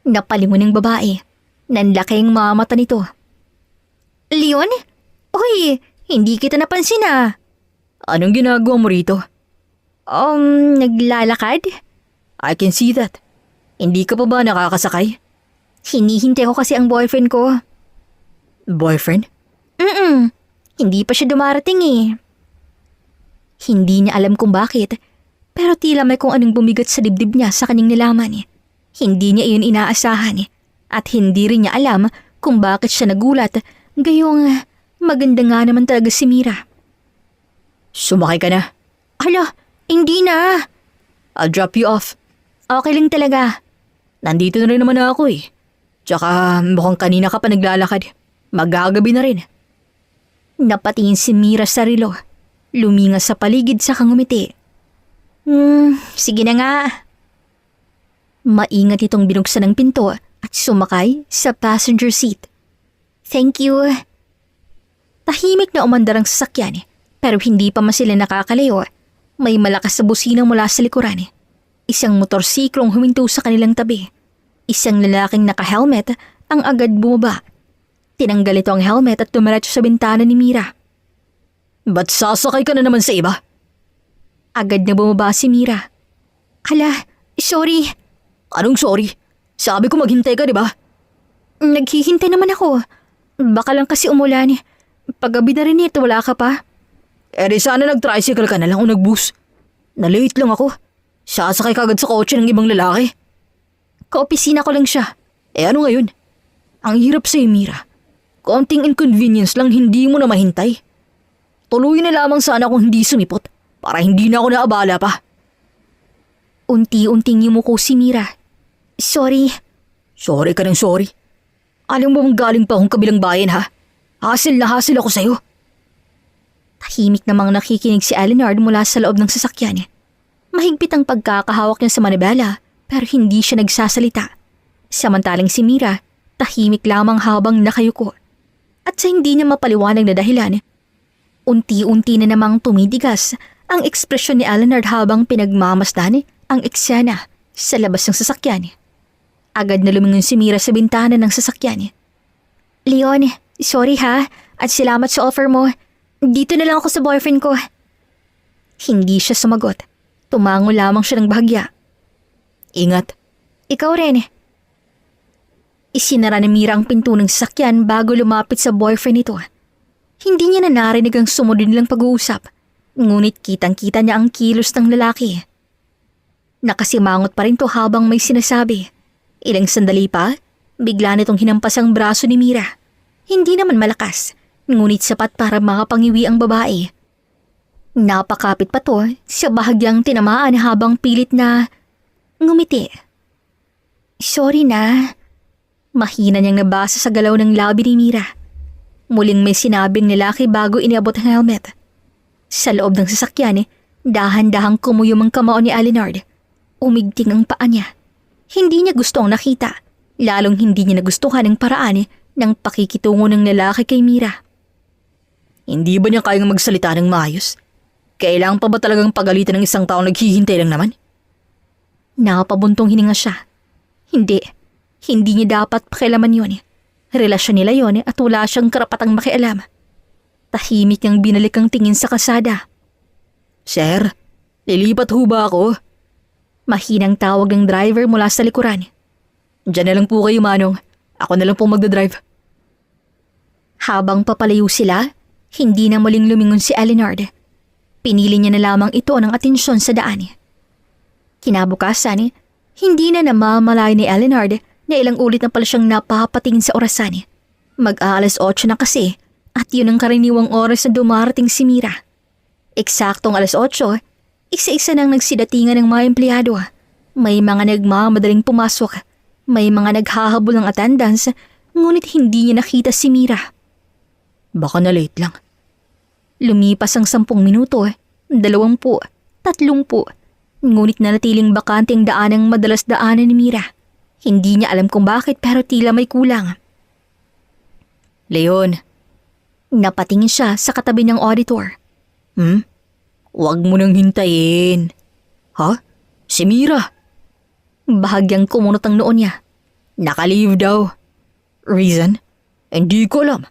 Napalingon ng babae. Nanlaki ang mga mata nito. Leon? Uy, hindi kita napansin ah. Anong ginagawa mo rito? Naglalakad? I can see that. Hindi ka pa ba nakakasakay? Hinihintay ko kasi ang boyfriend ko. Boyfriend? Hindi pa siya dumarating eh. Hindi niya alam kung bakit, pero tila may kung anong bumigat sa dibdib niya sa kanyang nalaman. Hindi niya iyon inaasahan at hindi rin niya alam kung bakit siya nagulat, gayong maganda nga naman talaga si Mira. Sumakay ka na. Hala, hindi na. I'll drop you off. Okay lang talaga. Nandito na rin naman ako eh. Tsaka mukhang kanina ka pa naglalakad. Magagabi na rin. Napatingin si Mira sa relo. Lumingas sa paligid sa ngumiti. Sige na nga. Maingat itong binuksan ng pinto at sumakay sa passenger seat. Thank you. Tahimik na umandar ang sasakyan pero hindi pa man sila nakakalayo. May malakas na busina mula sa likuran. Isang motorsiklong huminto sa kanilang tabi. Isang lalaking naka-helmet ang agad bumaba. Tinanggal ito ang helmet at tumiretso sa bintana ni Mira. Ba't sasakay ka na naman sa iba? Agad na bumaba si Mira. Hala, sorry. Anong sorry? Sabi ko maghintay ka, di ba? Naghihintay naman ako. Baka lang kasi umulan. Paggabi na rin ito, wala ka pa. Di sana nag-tricycle ka na lang o nag-bus. Na-late lang ako. Sasakay ka agad sa kotse ng ibang lalaki. Kaopisina ko lang siya. Ano ngayon? Ang hirap sa'yo, Mira. Konting inconvenience lang hindi mo na mahintay. Tuloy na lamang sana kung hindi sumipot para hindi na ako naabala pa. Unti-unting yumuko si Mira. Sorry. Sorry ka ng sorry. Alam mo galing pa akong kabilang bayan ha? Hassle na hassle ako sa'yo. Tahimik namang nakikinig si Alenard mula sa loob ng sasakyan. Mahigpit ang pagkakahawak niya sa manibela pero hindi siya nagsasalita. Samantalang si Mira, tahimik lamang habang nakayuko. At sa hindi niya mapaliwanag na dahilan, unti-unti na namang tumidigas ang ekspresyon ni Alenard habang pinagmamasdan ang eksena sa labas ng sasakyan. Agad na lumingon si Mira sa bintana ng sasakyan. Leon, sorry ha at salamat sa offer mo. Dito na lang ako sa boyfriend ko. Hindi siya sumagot. Tumango lamang siya ng bahagya. Ingat. Ikaw rin. Isinara ni Mira ang pinto ng sasakyan bago lumapit sa boyfriend nito. Hindi niya na narinig ang sumunod nilang pag-uusap, ngunit kitang-kita niya ang kilos ng lalaki. Nakasimangot pa rin to habang may sinasabi. Ilang sandali pa, bigla nitong hinampas ang braso ni Mira. Hindi naman malakas, ngunit sapat para makapangiwi ang babae. Napakapit pa to sa bahagyang tinamaan habang pilit na ngumiti. Sorry na. Mahina niyang nabasa sa galaw ng labi ni Mira. Muling may sinabing lalaki bago iniabot ang helmet. Sa loob ng sasakyan, dahan-dahang kumuyom ang kamao ni Alinard. Umigting ang paa niya. Hindi niya gustong nakita, lalong hindi niya nagustuhan ang paraan ng pakikitungo ng lalaki kay Mira. Hindi ba niya kayang magsalita ng maayos? Kailangan pa ba talagang pagalitan ng isang taong naghihintay lang naman? Nakapabuntong hininga siya. Hindi niya dapat pakialaman yun. Relasyon nila yun at wala siyang karapatang makialam. Tahimik niyang binalik ang tingin sa kasada. Sir, lilipat ho ba ako? Mahinang tawag ng driver mula sa likuran. Diyan na lang po kayo, Manong. Ako na lang po magdadrive. Habang papalayo sila, hindi na muling lumingon si Alinard. Pinili niya na lamang ito ng atensyon sa daan. Kinabukasan, hindi na namamalay ni Alinard na ilang ulit na pala siyang napapatingin sa orasan. Mag-aalas 8 na kasi at yun ang karaniwang oras na dumarating si Mira. Eksaktong alas 8, isa-isa nang nagsidatingan ng mga empleyado. May mga nagmamadaling pumasok, may mga naghahabol ng attendance, ngunit hindi niya nakita si Mira. Baka na late lang. Lumipas ang 10 minuto, 20, 30, ngunit nanatiling bakante ang daanang madalas daanan ni Mira. Hindi niya alam kung bakit pero tila may kulang. Leon. Napatingin siya sa katabi ng auditor. Huwag mo nang hintayin. Ha? Si Mira? Bahagyang kumunot ang noon niya. Naka-leave daw. Reason? Hindi ko alam.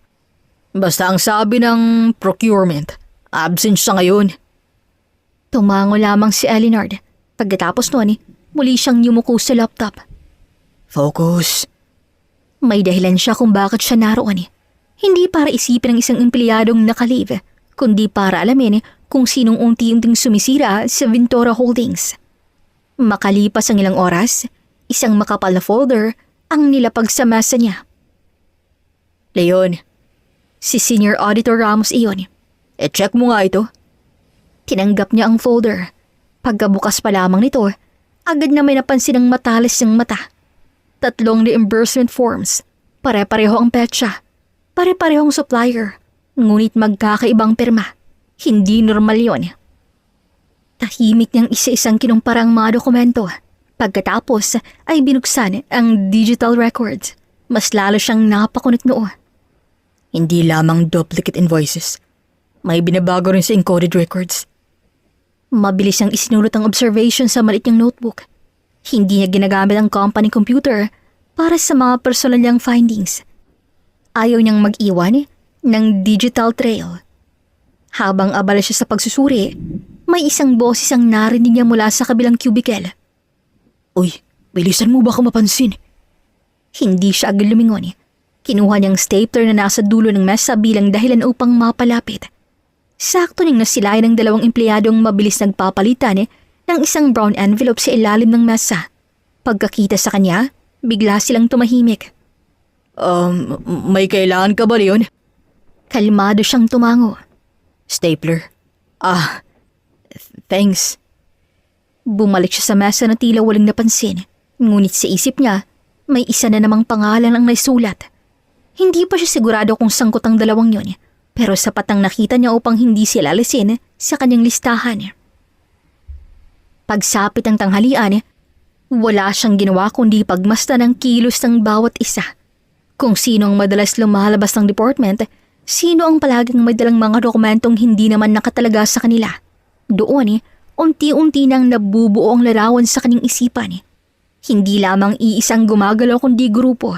Basta ang sabi ng procurement, absent siya ngayon. Tumango lamang si Alinard. Pagkatapos noon, muli siyang yumuko sa laptop. Focus. May dahilan siya kung bakit siya naroon. Hindi para isipin ng isang empleyadong naka-leave, kundi para alamin kung sinong unti-unting sumisira sa Ventura Holdings. Makalipas ang ilang oras, isang makapal na folder ang nilapag sa mesa niya. Leon. Si Senior Auditor Ramos iyon. Check mo nga ito. Tinanggap niya ang folder. Pagkabukas pa lamang nito, agad na may napansin ang matalas ng mata. 3 reimbursement forms. Pare-pareho ang petsa. Pare-parehong supplier. Ngunit magkakaibang pirma. Hindi normal yon. Tahimik niyang isa-isang kinumpara ang mga dokumento. Pagkatapos ay binuksan ang digital records. Mas lalo siyang napakunot noo. Hindi lamang duplicate invoices. May binabago rin sa encoded records. Mabilis niyang isinulot ang observation sa maliit niyang notebook. Hindi niya ginagamit ang company computer para sa mga personal niyang findings. Ayaw niyang mag-iwan ng digital trail. Habang abala siya sa pagsusuri, may isang boses ang narinig niya mula sa kabilang cubicle. Uy, bilisan mo baka mapansin. Hindi siya agad lumingon. Kinuha niyang stapler na nasa dulo ng mesa bilang dahilan upang mapalapit. Sakto niyang nasilayan ng 2 empleyadong mabilis nagpapalitan ng isang brown envelope sa ilalim ng mesa. Pagkakita sa kanya, bigla silang tumahimik. May kailangan ka ba, Leon? Kalmado siyang tumango. Stapler. Thanks. Bumalik siya sa mesa na tila walang napansin. Ngunit sa isip niya, may isa na namang pangalan ang naisulat. Hindi pa siya sigurado kung sangkot ang 2 yun, pero sapat ang nakita niya upang hindi sila alisin sa kanyang listahan. Pagsapit ng tanghalian, wala siyang ginawa kundi pagmasdan ang kilos ng bawat isa. Kung sino ang madalas lumalabas ng department, sino ang palaging may dalang mga dokumentong hindi naman nakatalaga sa kanila. Doon, unti-unti nang nabubuo ang larawan sa kanyang isipan. Hindi lamang iisang gumagalaw kundi grupo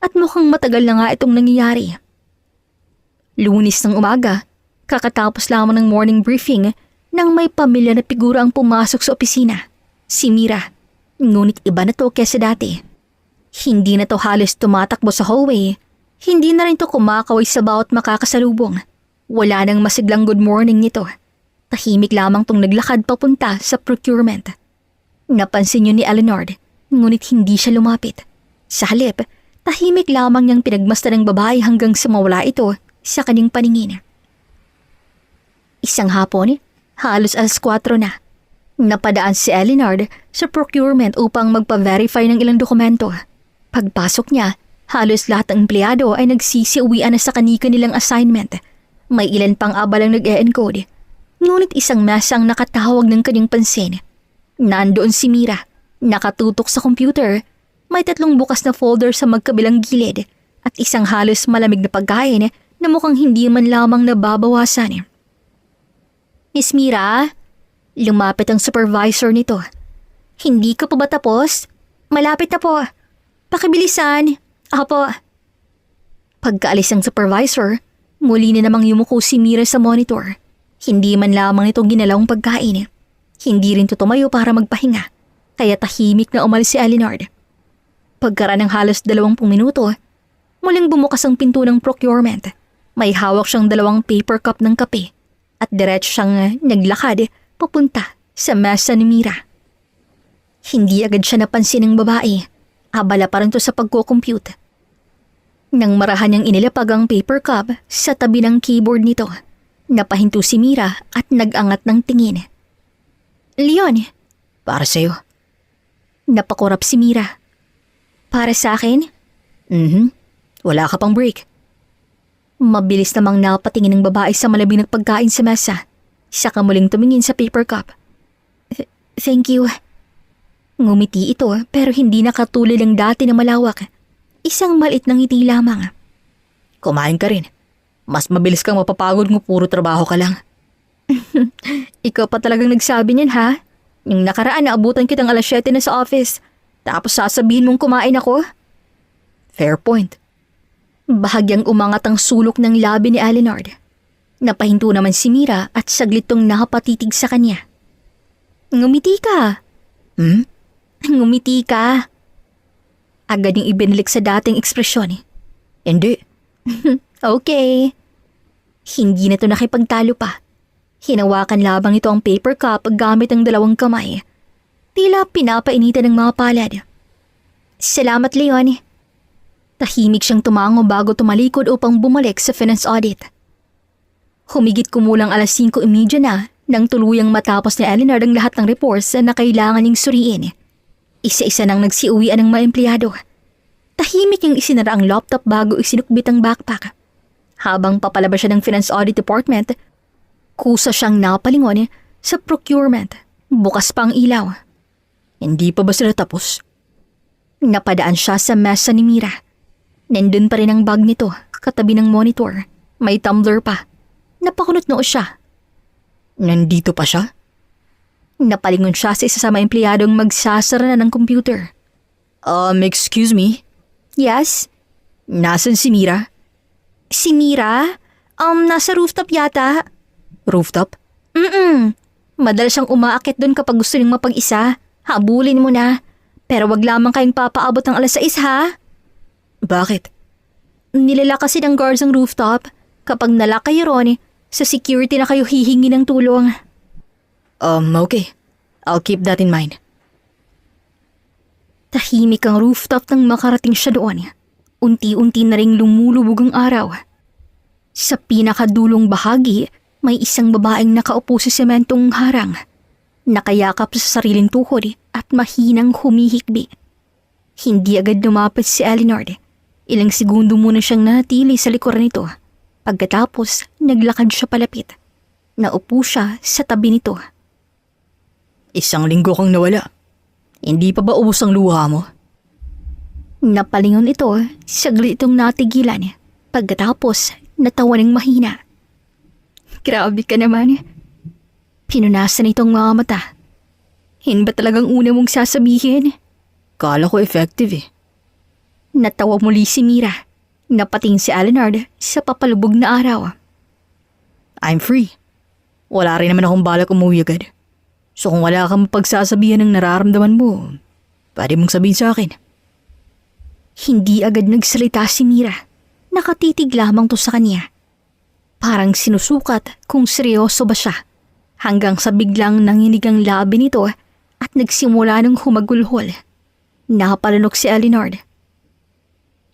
at mukhang matagal na nga itong nangyayari. Lunes ng umaga, kakatapos lamang ng morning briefing nang may pamilya na figura ang pumasok sa opisina. Si Mira. Ngunit iba na to kesa dati. Hindi na to halos tumatakbo sa hallway. Hindi na rin to kumakaway sa bawat makakasalubong. Wala nang masiglang good morning nito. Tahimik lamang tong naglakad papunta sa procurement. Napansin yun ni Eleanor, ngunit hindi siya lumapit. Sa halip, tahimik lamang niyang pinagmasdan ng babae hanggang sa mawala ito sa kanyang paningin. Isang hapon, halos 4:00 na. Napadaan si Eleanor sa procurement upang magpa-verify ng ilang dokumento. Pagpasok niya, halos lahat ng empleyado ay nagsisiuwian na sa kanilang assignment. May ilan pang abalang nag-e-encode. Ngunit isang mesa ang nakatawag ng kanyang pansin. Nandoon si Mira, nakatutok sa computer. May 3 bukas na folder sa magkabilang gilid at isang halos malamig na pagkain na mukhang hindi man lamang nababawasan. Miss Mira, lumapit ang supervisor nito. Hindi ka pa ba tapos? Malapit na po. Pakibilisan. Apo. Pagkaalis ng supervisor, muli na namang yumuko si Mira sa monitor. Hindi man lamang itong ginalawang pagkain. Hindi rin tumayo para magpahinga. Kaya tahimik na umalis si Eleanor. Pagkaraan ng halos 20 minuto, muling bumukas ang pinto ng procurement. May hawak siyang 2 paper cup ng kape at diretso siyang naglakad papunta sa mesa ni Mira. Hindi agad siya napansin ng babae. Abala pa rin to sa pagko-compute. Nang marahan niyang inilapag ang paper cup sa tabi ng keyboard nito, napahinto si Mira at nag-angat ng tingin. Leon, Para sa'yo. napakurap si Mira. Para sa akin? Wala ka pang break. Mabilis namang napatingin ng babae sa malabing ng pagkain sa mesa. Saka muling tumingin sa paper cup. Thank you. Ngumiti ito pero hindi nakatulad ng dati na malawak. Isang maliit na ngiti lamang. Kumain ka rin. Mas mabilis kang mapapagod kung puro trabaho ka lang. Ikaw pa talagang nagsabi niyan ha? Yung nakaraan naabutan kitang 7:00 na sa office. Tapos sasabihin mong kumain ako? Fair point. Bahagyang umangat ang sulok ng labi ni Eleanor. Napahinto naman si Mira at saglit tong nakapatitig sa kanya. Ngumiti ka. Ngumiti ka. Agad yung ibinalik sa dating ekspresyon. Hindi. Okay. Hindi na to nakipagtalo pa. Hinawakan labang ito ang paper cup gamit ang 2 kamay. Tila pinapainitan ng mga palad. Salamat, Leon. Tahimik siyang tumango bago tumalikod upang bumalik sa finance audit. Humigit kumulang 5:30 na nang tuluyang matapos ni Eleanor ang lahat ng reports na kailangan niyang suriin. Isa-isa nang nagsiuwian ng mga empleyado. Tahimik niyang isinara ang laptop bago isinukbit ang backpack. Habang papalabas siya ng finance audit department, kusa siyang napalingon sa procurement. Bukas pa ang ilaw. Hindi pa ba sila tapos? Napadaan siya sa mesa ni Mira. Nandun pa rin ang bag nito, katabi ng monitor. May tumbler pa. Napakunot noo siya. Nandito pa siya? Napalingon siya sa isa sa mga empleyadong magsasara na ng computer. Excuse me? Yes? Nasaan si Mira? Si Mira? Nasa rooftop yata. Rooftop? Madalas siyang umaakit doon kapag gusto niyang mapag-isa. Habulin mo na. Pero wag lamang kayong papaabot ng 6:00 ha? Bakit? Nilala kasi ng guards ang rooftop. Kapag nala kayo ron, sa security na kayo hihingi ng tulong. Okay. I'll keep that in mind. Tahimik ang rooftop nang makarating siya doon. Unti-unti na ring lumulubog ang araw. Sa pinakadulong bahagi, may isang babaeng nakaupo sa sementong harang. Nakayakap sa sariling tuhod at mahinang humihikbi. Hindi agad lumapit si Eleanor. Ilang segundo muna siyang nanatili sa likuran nito. Pagkatapos, naglakad siya palapit. Naupo siya sa tabi nito. 1 linggo kang nawala. Hindi pa ba ubos ang luha mo? Napalingon ito, saglit itong natigilan. Pagkatapos, natawa ng mahina. Grabe ka naman. Pinunasan itong mga mata. Hin ba talagang una mong sasabihin? Kala ko effective eh. Natawa muli si Mira. Napating si Eleanor sa papalubog na araw. I'm free. Wala rin naman akong balak umuwi agad. So kung wala kang pagsasabihan ng nararamdaman mo, Pwede mong sabihin sa akin. Hindi agad nagsalita si Mira. Nakatitig lamang to sa kanya. Parang sinusukat kung seryoso ba siya. Hanggang sa biglang nanginig ang labi nito at nagsimula ng humagulhol. Nakapalanok si Elinard.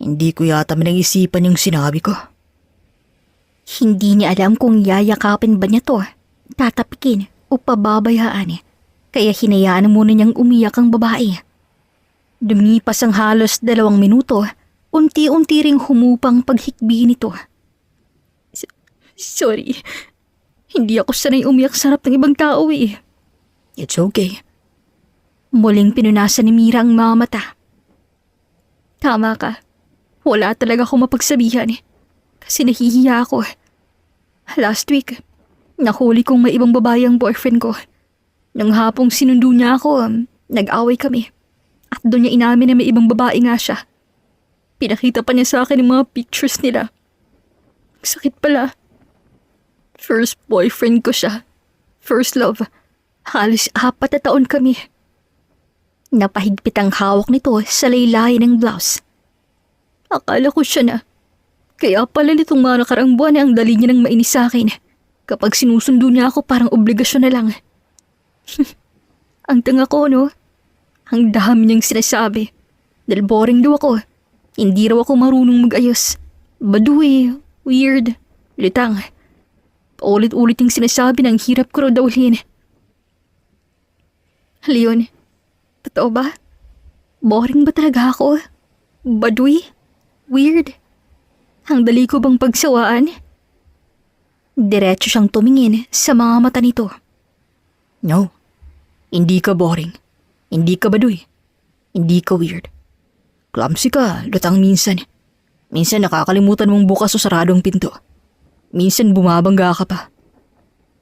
Hindi ko yata manang-isipan yung sinabi ko. Hindi niya alam kung yayakapin ba niya to, tatapikin o pababayaan. Kaya hinayaan muna niyang umiyak ang babae. Dumipas ang halos 2 minuto, unti-unti ring humupang paghikbi nito. Sorry, hindi ako sanay umiyak sa harap ng ibang tao eh. It's okay. Muling pinunasan ni Mira ang mga mata. Tama ka. Wala talaga akong mapagsabihan kasi nahihiya ako. Last week, nahuli kong may ibang babae ang boyfriend ko. Nang hapong sinundo niya ako, nag-away kami. At doon niya inamin na may ibang babae nga siya. Pinakita pa niya sa akin yung mga pictures nila. Sakit pala. First boyfriend ko siya. First love. Halos 4 na taon kami. Napahigpit ang hawak nito sa laylayan ng blouse. Akala ko siya na. Kaya pala nitong mga nakarang buwan ang dali niya nang mainis sa akin. Kapag sinusundo niya ako parang obligasyon na lang. Ang tanga ko, no? Ang dami niyang sinasabi. Dahil boring daw ako. Hindi raw ako marunong mag-ayos. Baduy, weird, litang. Paulit-ulit yung sinasabi ng hirap ko raw dawlin. Leon, totoo ba? Boring ba talaga ako? Baduy? Weird? Ang dali ko bang pagsawaan? Diretso siyang tumingin sa mga mata nito. No. Hindi ka boring. Hindi ka baduy. Hindi ka weird. Clumsy ka, lutang minsan. Minsan nakakalimutan mong bukas o sarado ang pinto. Minsan bumabangga ka pa.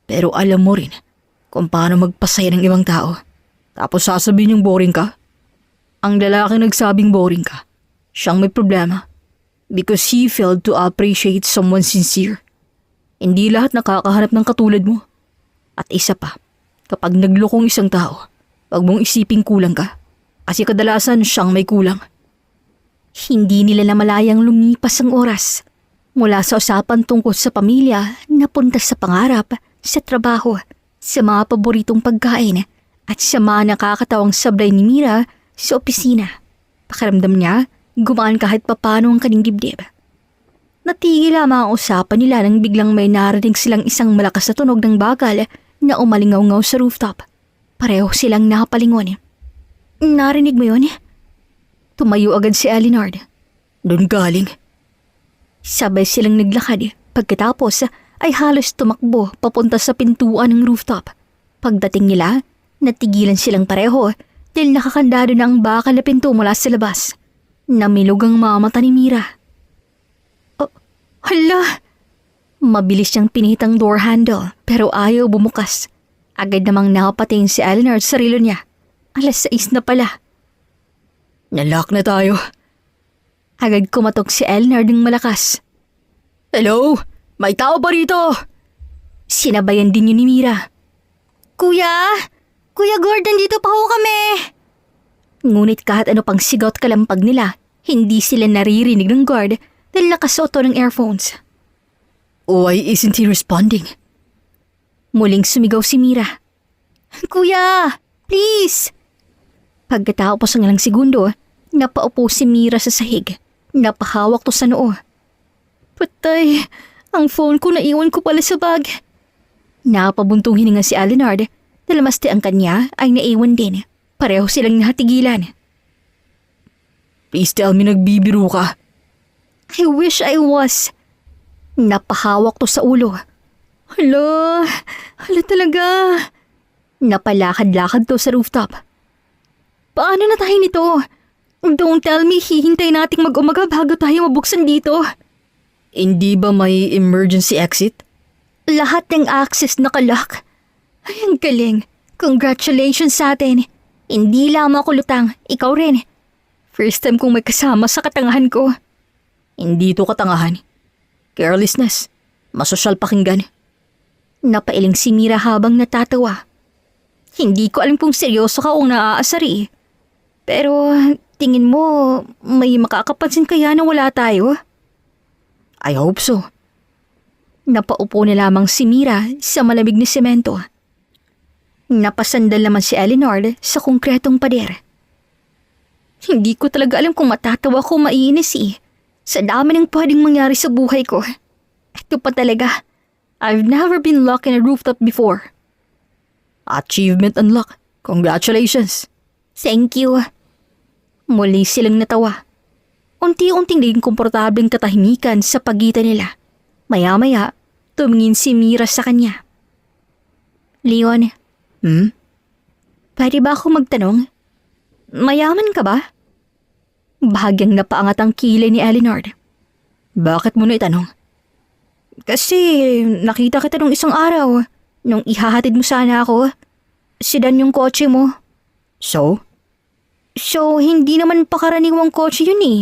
Pero alam mo rin kung paano magpasaya ng ibang tao. Tapos sasabihin yung boring ka. Ang lalaki nagsabing boring ka, siyang may problema. Because he failed to appreciate someone sincere. Hindi lahat nakakahanap ng katulad mo. At isa pa, kapag naglukong isang tao, wag mong isiping kulang ka. Kasi kadalasan siyang may kulang. Hindi nila namalayang lumipas ang oras. Mula sa usapan tungkol sa pamilya, napunta sa pangarap, sa trabaho, sa mga paboritong pagkain, at sa mga nakakatawang sablay ni Mira sa opisina. Pakiramdam niya, gumaan kahit papano ang kanyang dibdib. Natigil lamang ang usapan nila nang biglang may narinig silang isang malakas na tunog ng bagal na umalingaw-ngaw sa rooftop. Pareho silang nakapalingon. Narinig mo yun? Tumayo agad si Elinard. Doon galing. Sabay silang naglakad. Pagkatapos ay halos tumakbo papunta sa pintuan ng rooftop. Pagdating nila, natigilan silang pareho dahil nakakandado na ang bakal na pinto mula sa labas. Namilog ang mga mata ni Mira. Oh, hala! Mabilis niyang pinitang door handle pero ayaw bumukas. Agad namang nakapating si Elinard sa rilo niya. 6:00 na pala. Nalock na tayo. Agad kumatok si Elinard ng malakas. Hello? May tao ba rito? Sinabayan din yun ni Mira. Kuya! Kuya Gordon, dito pa ho kami! Ngunit kahit ano pang sigaw at kalampag nila, hindi sila naririnig ng guard dahil nakasuot ng earphones. Why isn't he responding? Muling sumigaw si Mira. Kuya! Please! Pagkatapos ng ilang segundo, napaupo si Mira sa sahig. Napahawak to sa noo. Patay! Ang phone ko naiwan ko pala sa bag. Napabuntong hininga si Elinard dahil masti ang kanya ay naiwan din. Pareho silang nahatigilan. Please tell me nagbibiro ka. I wish I was. Napahawak to sa ulo. Hala talaga. Napalakad-lakad to sa rooftop. Paano na tayo nito? Don't tell me hihintay nating mag-umaga bago tayo mabuksan dito. Hindi ba may emergency exit? Lahat ng access nakalock. Ay, ang galing. Congratulations sa atin. Hindi lamang ako lutang, ikaw rin. First time kong may kasama sa katangahan ko. Hindi to katangahan. Carelessness. Masosyal pakinggan. Napailing si Mira habang natatawa. Hindi ko alam kung seryoso ka o naaasari. Pero tingin mo may makakapansin kaya na wala tayo? I hope so. Napaupo na lamang si Mira sa malamig na semento. Napasandal naman si Eleanor sa konkretong pader. Hindi ko talaga alam kung matatawa ko o maiinis eh. Sa dami ng pwedeng mangyari sa buhay ko. Ito pa talaga. I've never been locked in a rooftop before. Achievement unlocked. Congratulations. Thank you. Muli silang natawa. Unti-unting naging komportableng katahimikan sa pagitan nila. Maya-maya, tumingin si Mira sa kanya. Leon, pwede ba ako magtanong? Mayaman ka ba? Bahagyang napaangat ang kilay ni Eleanor. Bakit mo na itanong? Kasi nakita kita nung isang araw, nung ihahatid mo sana ako. Sedan yung kotse mo. So? So, hindi naman pakaraniwang kotse yun eh.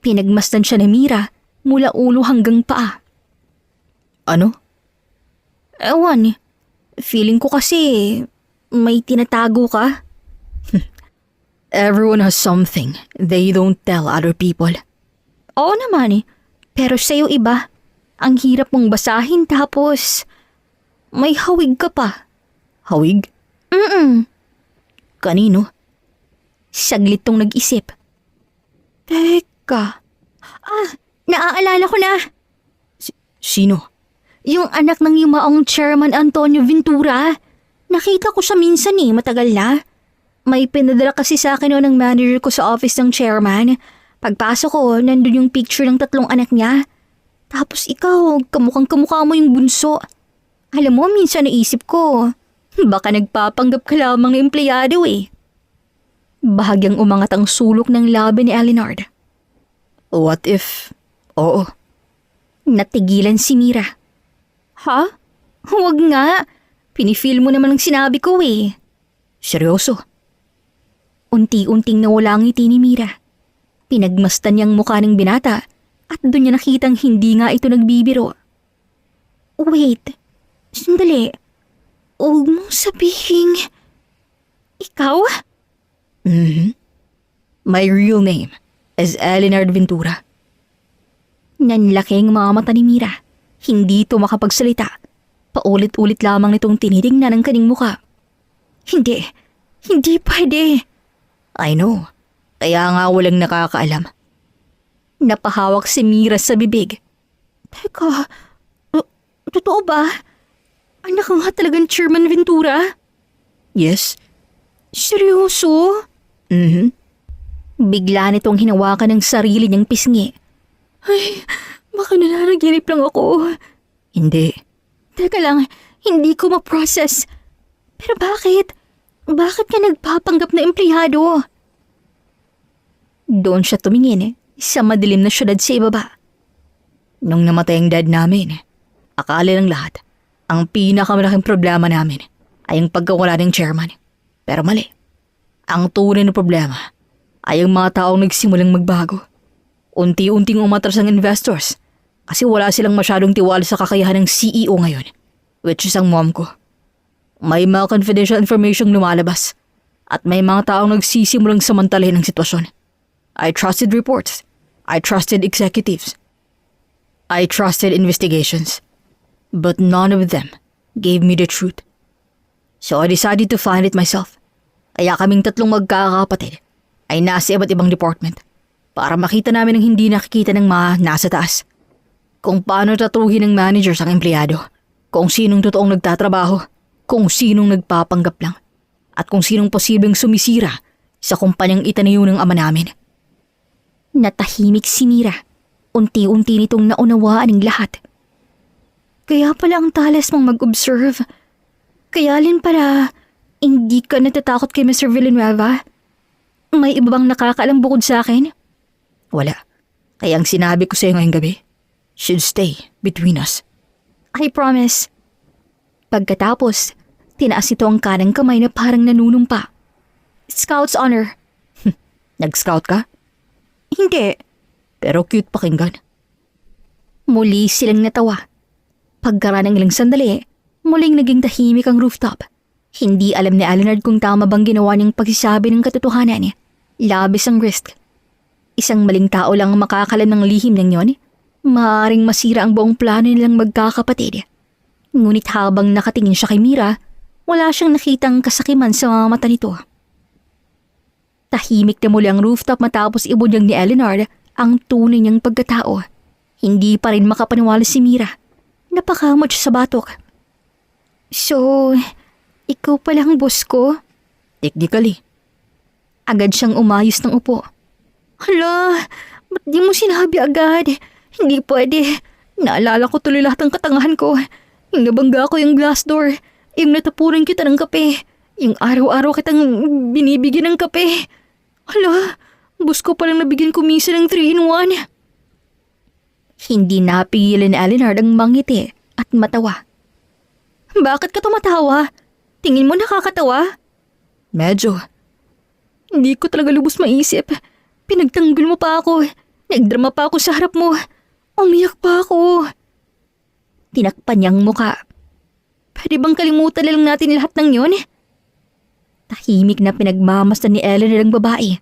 Pinagmasdan siya ni Mira mula ulo hanggang paa. Ano? Ewan, feeling ko kasi may tinatago ka. Everyone has something they don't tell other people. Oo naman eh, pero sa'yo iba. Ang hirap mong basahin tapos may hawig ka pa. Hawig? Kanino? Saglit tong nag-isip. Teka. Naaalala ko na. Sino? Yung anak ng yumaong Chairman Antonio Ventura. Nakita ko siya minsan eh, matagal na. May pinadala kasi sa akin ng manager ko sa office ng chairman. Pagpasok ko, nandun yung picture ng 3 anak niya. Tapos ikaw, kamukhang-kamukha mo yung bunso. Alam mo, minsan naisip ko, baka nagpapanggap ka lamang na empleyado eh. Bahagyang umangat ang sulok ng labi ni Eleanor. What if? Oo. Natigilan si Mira. Ha? Huwag nga. Pinifeel mo naman ang sinabi ko eh. Seryoso? Unti-unting nawala ang ngiti ni Mira. Pinagmasdan niyang mukha ng binata at doon niya nakitang hindi nga ito nagbibiro. Wait, sandali. Huwag mong sabihin. Ikaw? My real name is Eleanor Ventura. Nanlaking mga mata ni Mira. Hindi ito makapagsalita. Paulit-ulit lamang nitong tinitingnan ang kaning mukha. Hindi pwede. I know. Kaya nga walang nakakaalam. Napahawak si Mira sa bibig. Teka, totoo ba? Anak ka nga talagang Chairman Ventura? Yes? Seryoso? Bigla nitong hinawakan ng sarili niyang pisngi. Ay, baka nananaginip lang ako. Hindi. Teka lang, hindi ko ma-process. Pero bakit? Bakit ka nagpapanggap na empleyado? Doon siya tumingin sa madilim na syudad sa ibaba. Nung namatay ang dad namin, akala ng lahat, ang pinakamalaking problema namin ay ang pagkawala ng chairman. Pero mali. Ang tunay na problema ay ang mga taong nagsimulang magbago. Unti-unting umatras ang investors kasi wala silang masyadong tiwala sa kakayahan ng CEO ngayon, which is ang mom ko. May mga confidential information lumalabas at may mga taong nagsisimulang samantalahin ang sitwasyon. I trusted reports. I trusted executives. I trusted investigations. But none of them gave me the truth. So I decided to find it myself. Kaya kaming 3 magkakapatid ay nasa iba't ibang department para makita namin ang hindi nakikita ng mga nasa taas. Kung paano tatuhin ng managers ang empleyado, kung sinong totoong nagtatrabaho, kung sinong nagpapanggap lang, at kung sinong posibleng sumisira sa kumpanyang itanayo ng ama namin. Natahimik si Mira. Unti-unti nitong naunawaan ang lahat. Kaya pala ang talas mong mag-observe. Kaya rin pala, hindi ka natatakot kay Mr. Villanueva? May iba bang nakakaalam bukod sa akin? Wala. Kaya ang sinabi ko sa'yo ngayong gabi should stay between us. I promise. Pagkatapos, tinaas ito ang kanang kamay na parang nanunumpa. Scout's honor. Nag-scout ka? Hindi. Pero cute pakinggan. Muli silang natawa. Pagkaraan ng ilang sandali, muling naging tahimik ang rooftop. Hindi alam ni Eleanor kung tama bang ginawa niyang pagsasabi ng katotohanan. Labis ang risk. Isang maling tao lang ang makakalam ng lihim ng yon. Maaaring masira ang buong plano nilang magkakapatid. Ngunit habang nakatingin siya kay Mira, wala siyang nakitang kasakiman sa mga mata nito. Tahimik na muli ang rooftop matapos ibunyag ni Eleanor ang tunay niyang pagkatao. Hindi pa rin makapaniwala si Mira. Napakamot siya sa batok. So, ikaw palang boss ko? Technically. Agad siyang umayos ng upo. Hala, ba't di mo sinabi agad? Hindi pwede. Naalala ko tuloy lahat ng katangahan ko. Yung nabangga ko yung glass door. Yung natapunan kita ng kape. Yung araw-araw kitang binibigyan ng kape. Hala, boss ko palang nabigyan ko minsan ng 3-in-1. Hindi napigilan ni Eleanor ang mangiti at matawa. Bakit ka tumatawa? Tingin mo nakakatawa? Medyo. Hindi ko talaga lubos maisip. Pinagtanggol mo pa ako. Nagdrama pa ako sa harap mo. Umiyak pa ako. Tinakpan niyang muka. Pwede bang kalimutan na lang natin lahat ng yon? Tahimik na pinagmamasdan ni Eleanor ang babae.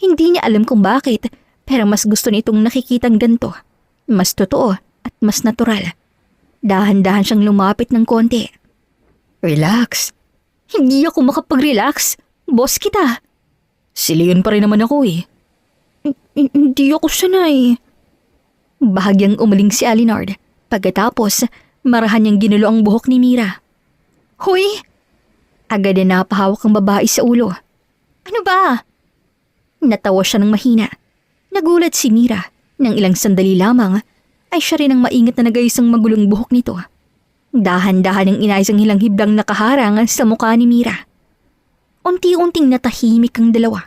Hindi niya alam kung bakit, pero mas gusto nitong nakikitang ganito. Mas totoo at mas natural. Dahan-dahan siyang lumapit ng konti. Relax. Hindi ako makapag-relax. Boss kita. Si Leon pa rin naman ako eh. Hindi ako sanay. Bahagyang umaling si Eleanor. Pagkatapos, marahan niyang ginulo ang buhok ni Mira. Hoy! Agad na napahawak ang babae sa ulo. Ano ba? Natawa siya ng mahina. Nagulat si Mira. Nang ilang sandali lamang, ay siya rin ang maingat na nagayos ang magulong buhok nito. Dahan-dahan ang inayos ang hilang hiblang nakaharang sa mukha ni Mira. Unti-unting natahimik ang dalawa.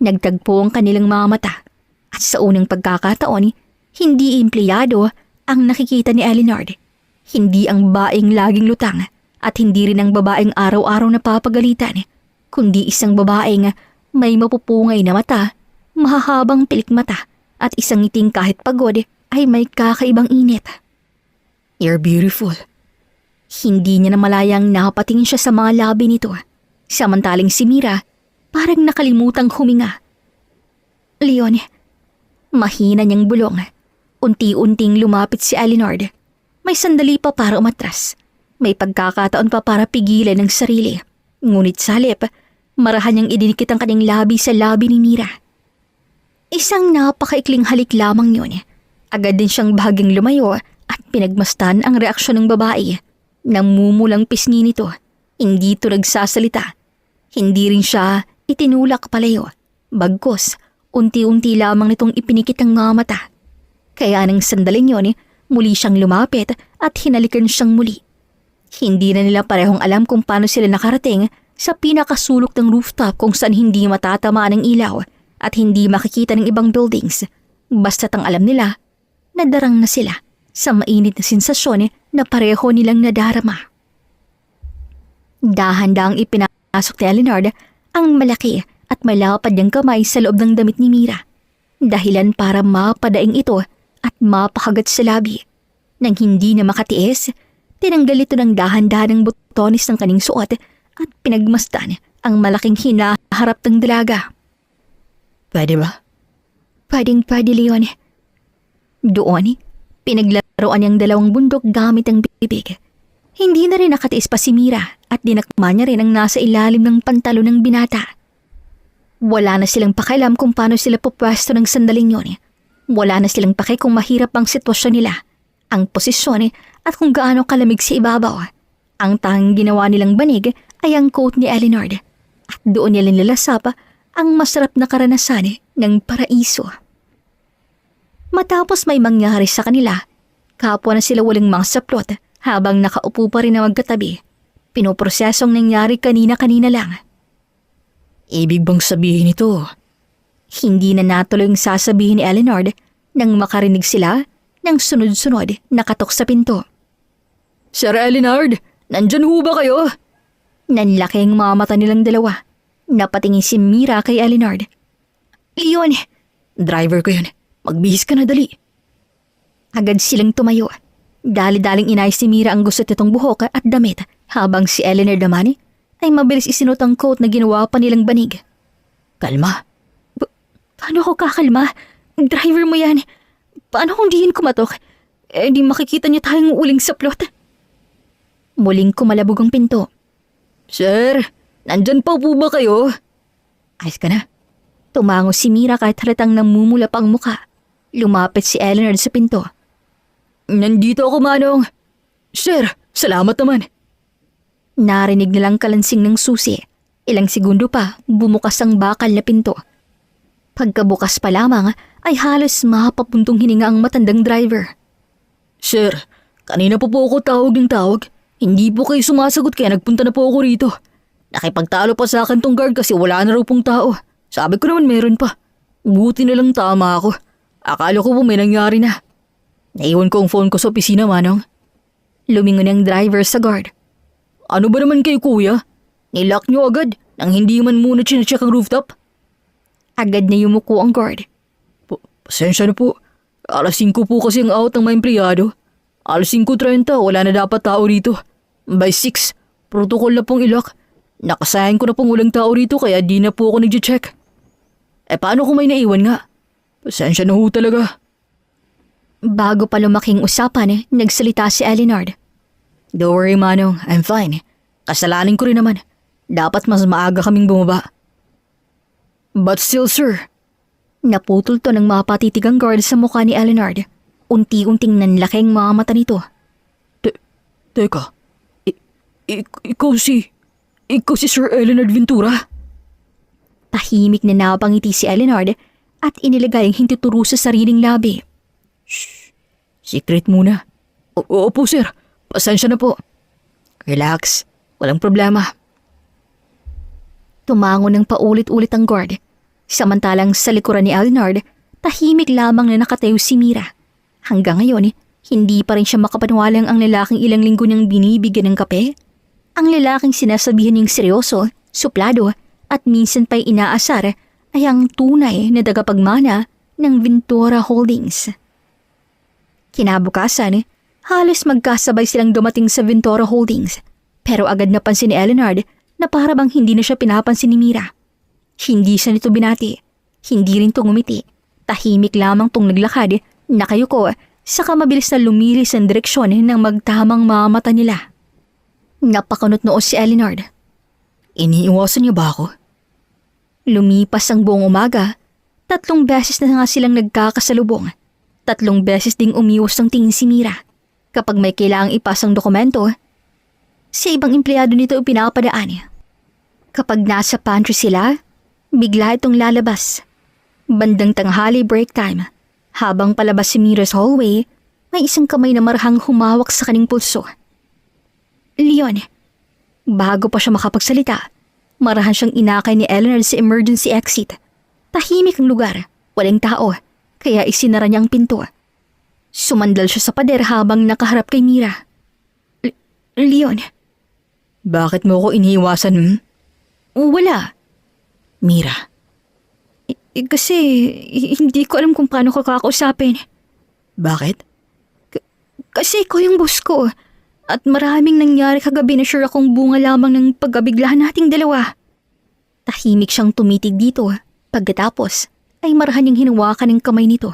Nagtagpo ang kanilang mga mata. At sa unang pagkakataon, hindi empleyado ang nakikita ni Eleanor. Hindi ang babaeng laging lutang at hindi rin ang babaeng araw-araw na papagalitan, kundi isang babaeng may mapupungay na mata, mahahabang pilik mata at isang ngiting kahit pagod ay may kakaibang init. You're beautiful. Hindi niya namalayang napatingin siya sa mga labi nito. Samantaling si Mira parang nakalimutang huminga. Leon, mahina niyang bulong. Unti-unting lumapit si Eleanor. May sandali pa para umatras. May pagkakataon pa para pigilan ng sarili. Ngunit sa halip, marahan niyang idinikit ang kanyang labi sa labi ni Mira. Isang napakaikling halik lamang yun. Agad din siyang bahagyang lumayo at pinagmastan ang reaksyon ng babae. Namumulang pisngi nito. Hindi ito nagsasalita. Hindi rin siya itinulak palayo. Bagkus, unti-unti lamang nitong ipinikit ang mga mata. Kaya nang sandaling yun, muli siyang lumapit at hinalikan siyang muli. Hindi na nila parehong alam kung paano sila nakarating sa pinakasulok ng rooftop kung saan hindi matatamaan ng ilaw at hindi makikita ng ibang buildings. Basta't ang alam nila, nadarang na sila sa mainit na sensasyon na pareho nilang nadarama. Dahan-dahang ipinasok ni Eleanor ang malaki at malapad niyang kamay sa loob ng damit ni Mira. Dahilan para mapadaing ito at mapakagat sa labi. Nang hindi na makatiis, tinanggal ito ng dahan-dahan ng butones ng kaning suot at pinagmasdan ang malaking hinaharap ng dalaga. Pwede ba? Pwedeng-pwede, Leon. Doon, pinaglaruan niyang dalawang bundok gamit ang bibig. Hindi na rin nakatiis pa si Mira at dinakma niya rin ang nasa ilalim ng pantalo ng binata. Wala na silang pakialam kung paano sila pupwesto ng sandaling yun. Wala na silang pake kung mahirap ang sitwasyon nila, ang posisyon at kung gaano kalamig sa ibabaw. Ang tanging ginawa nilang banig ay ang coat ni Eleanor at doon nila nilasap ang masarap na karanasan ng paraiso. Matapos may mangyari sa kanila, kapwa na sila walang mga saplot habang nakaupo pa rin na magkatabi. Pinoprosesong nangyari kanina-kanina lang. Ibig bang sabihin ito? Hindi na natuloy ang sasabihin ni Eleanor nang makarinig sila ng sunod-sunod nakatok sa pinto. Sir Eleanor, nandyan ho ba kayo? Nanlaki ang mga mata nilang dalawa. Napatingin si Mira kay Eleanor. Leon! Driver ko yun. Magbihis ka na dali. Agad silang tumayo. Dali-daling inayos ni Mira ang gusto nitong buhok at damit habang si Eleanor naman ay mabilis isinot ang coat na ginawa pa nilang banig. Kalma. Paano ako kakalma? Driver mo yan. Paano kung diin kumatok? Eh di makikita niya tayong uling sa plot. Muling kumalabog ang pinto. Sir, nandyan pa po ba kayo? Ayos ka na. Tumango si Mira kahit halatang namumula pa ang muka. Lumapit si Eleanor sa pinto. Nandito ako, Manong. Sir, salamat naman. Narinig nilang kalansing ng susi. Ilang segundo pa, bumukas ang bakal na pinto. Pagkabukas pa lamang, ay halos mapapuntong hininga ang matandang driver. Sir, kanina po ako tawag ng tawag. Hindi po kayo sumasagot kaya nagpunta na po ako rito. Nakipagtalo pa sa akin tong guard kasi wala na raw pong tao. Sabi ko naman meron pa. Buti na lang tama ako. Akala ko po may nangyari na. Naiwan ko ang phone ko sa opisina, Manong. Lumingon ang driver sa guard. Ano ba naman kayo, kuya? Nilock nyo agad nang hindi man muna chinecheck ang rooftop? Agad na yumuko ang guard. Pasensya na po. Alas 5 po kasi ang out ng mga empleyado. Alas 5:30 wala na dapat tao rito. By 6, protocol na pong ilock. Nakasayan ko na pong walang tao rito kaya di na po ako nag-check. Paano kung may naiwan nga? Pasensya na ho talaga. Bago pa lumaking usapan, nagsalita si Eleanor. Don't worry, Manong. I'm fine. Kasalanan ko rin naman. Dapat mas maaga kaming bumaba. But still, sir. Naputol to ng mapatitigang guard sa mukha ni Eleanor. Unti-unting nanlaki ang mga mata nito. Teka. Ikaw si Sir Eleanor Ventura? Tahimik na napangiti si Eleanor at inilagay ang hintuturo sa sariling labi. Shh. Secret muna. Opo, sir. Pasensya na po. Relax. Walang problema. Tumango ng paulit-ulit ang guard. Samantalang sa likuran ni Eleanor, tahimik lamang na nakatayo si Mira. Hanggang ngayon, hindi pa rin siya makapaniwalang ang lalaking ilang linggo niyang binibigyan ng kape. Ang lalaking sinasabihan niyang seryoso, suplado, at minsan pa'y inaasar ay ang tunay na tagapagmana ng Ventura Holdings. Kinabukasan, halos magkasabay silang dumating sa Ventura Holdings. Pero agad napansin ni Eleanor na para bang hindi na siya pinapansin ni Mira. Hindi siya nito binati. Hindi rin to ngumiti. Tahimik lamang tong naglakad, nakayuko, saka mabilis na lumilis ang direksyon ng magtamang mga mata nila. Napakunot noo si Eleanor. Iniiwasan niyo ba ako? Lumipas ang buong umaga, 3 beses na nga silang nagkakasalubong. 3 beses ding umiwas ng tingin si Mira. Kapag may kailangang ipasang dokumento, sa ibang empleyado nito pinapadaan. Kapag nasa pantry sila, bigla itong lalabas. Bandang tanghali break time, habang palabas si Mira's hallway, may isang kamay na marahang humawak sa kaning pulso. Leon. Bago pa siya makapagsalita, marahan siyang inakay ni Eleanor sa emergency exit. Tahimik ang lugar, walang tao, kaya isinara niya ang pinto. Sumandal siya sa pader habang nakaharap kay Mira. Leon. Bakit mo ko iniiwasan, Wala. Mira. Kasi hindi ko alam kung paano ko kakausapin. Bakit? Kasi ikaw yung boss ko. At maraming nangyari kagabi na sure akong bunga lamang ng pagkabiglahan nating dalawa. Tahimik siyang tumitig dito. Pagkatapos ay marahan niyang hinawakan ng kamay nito.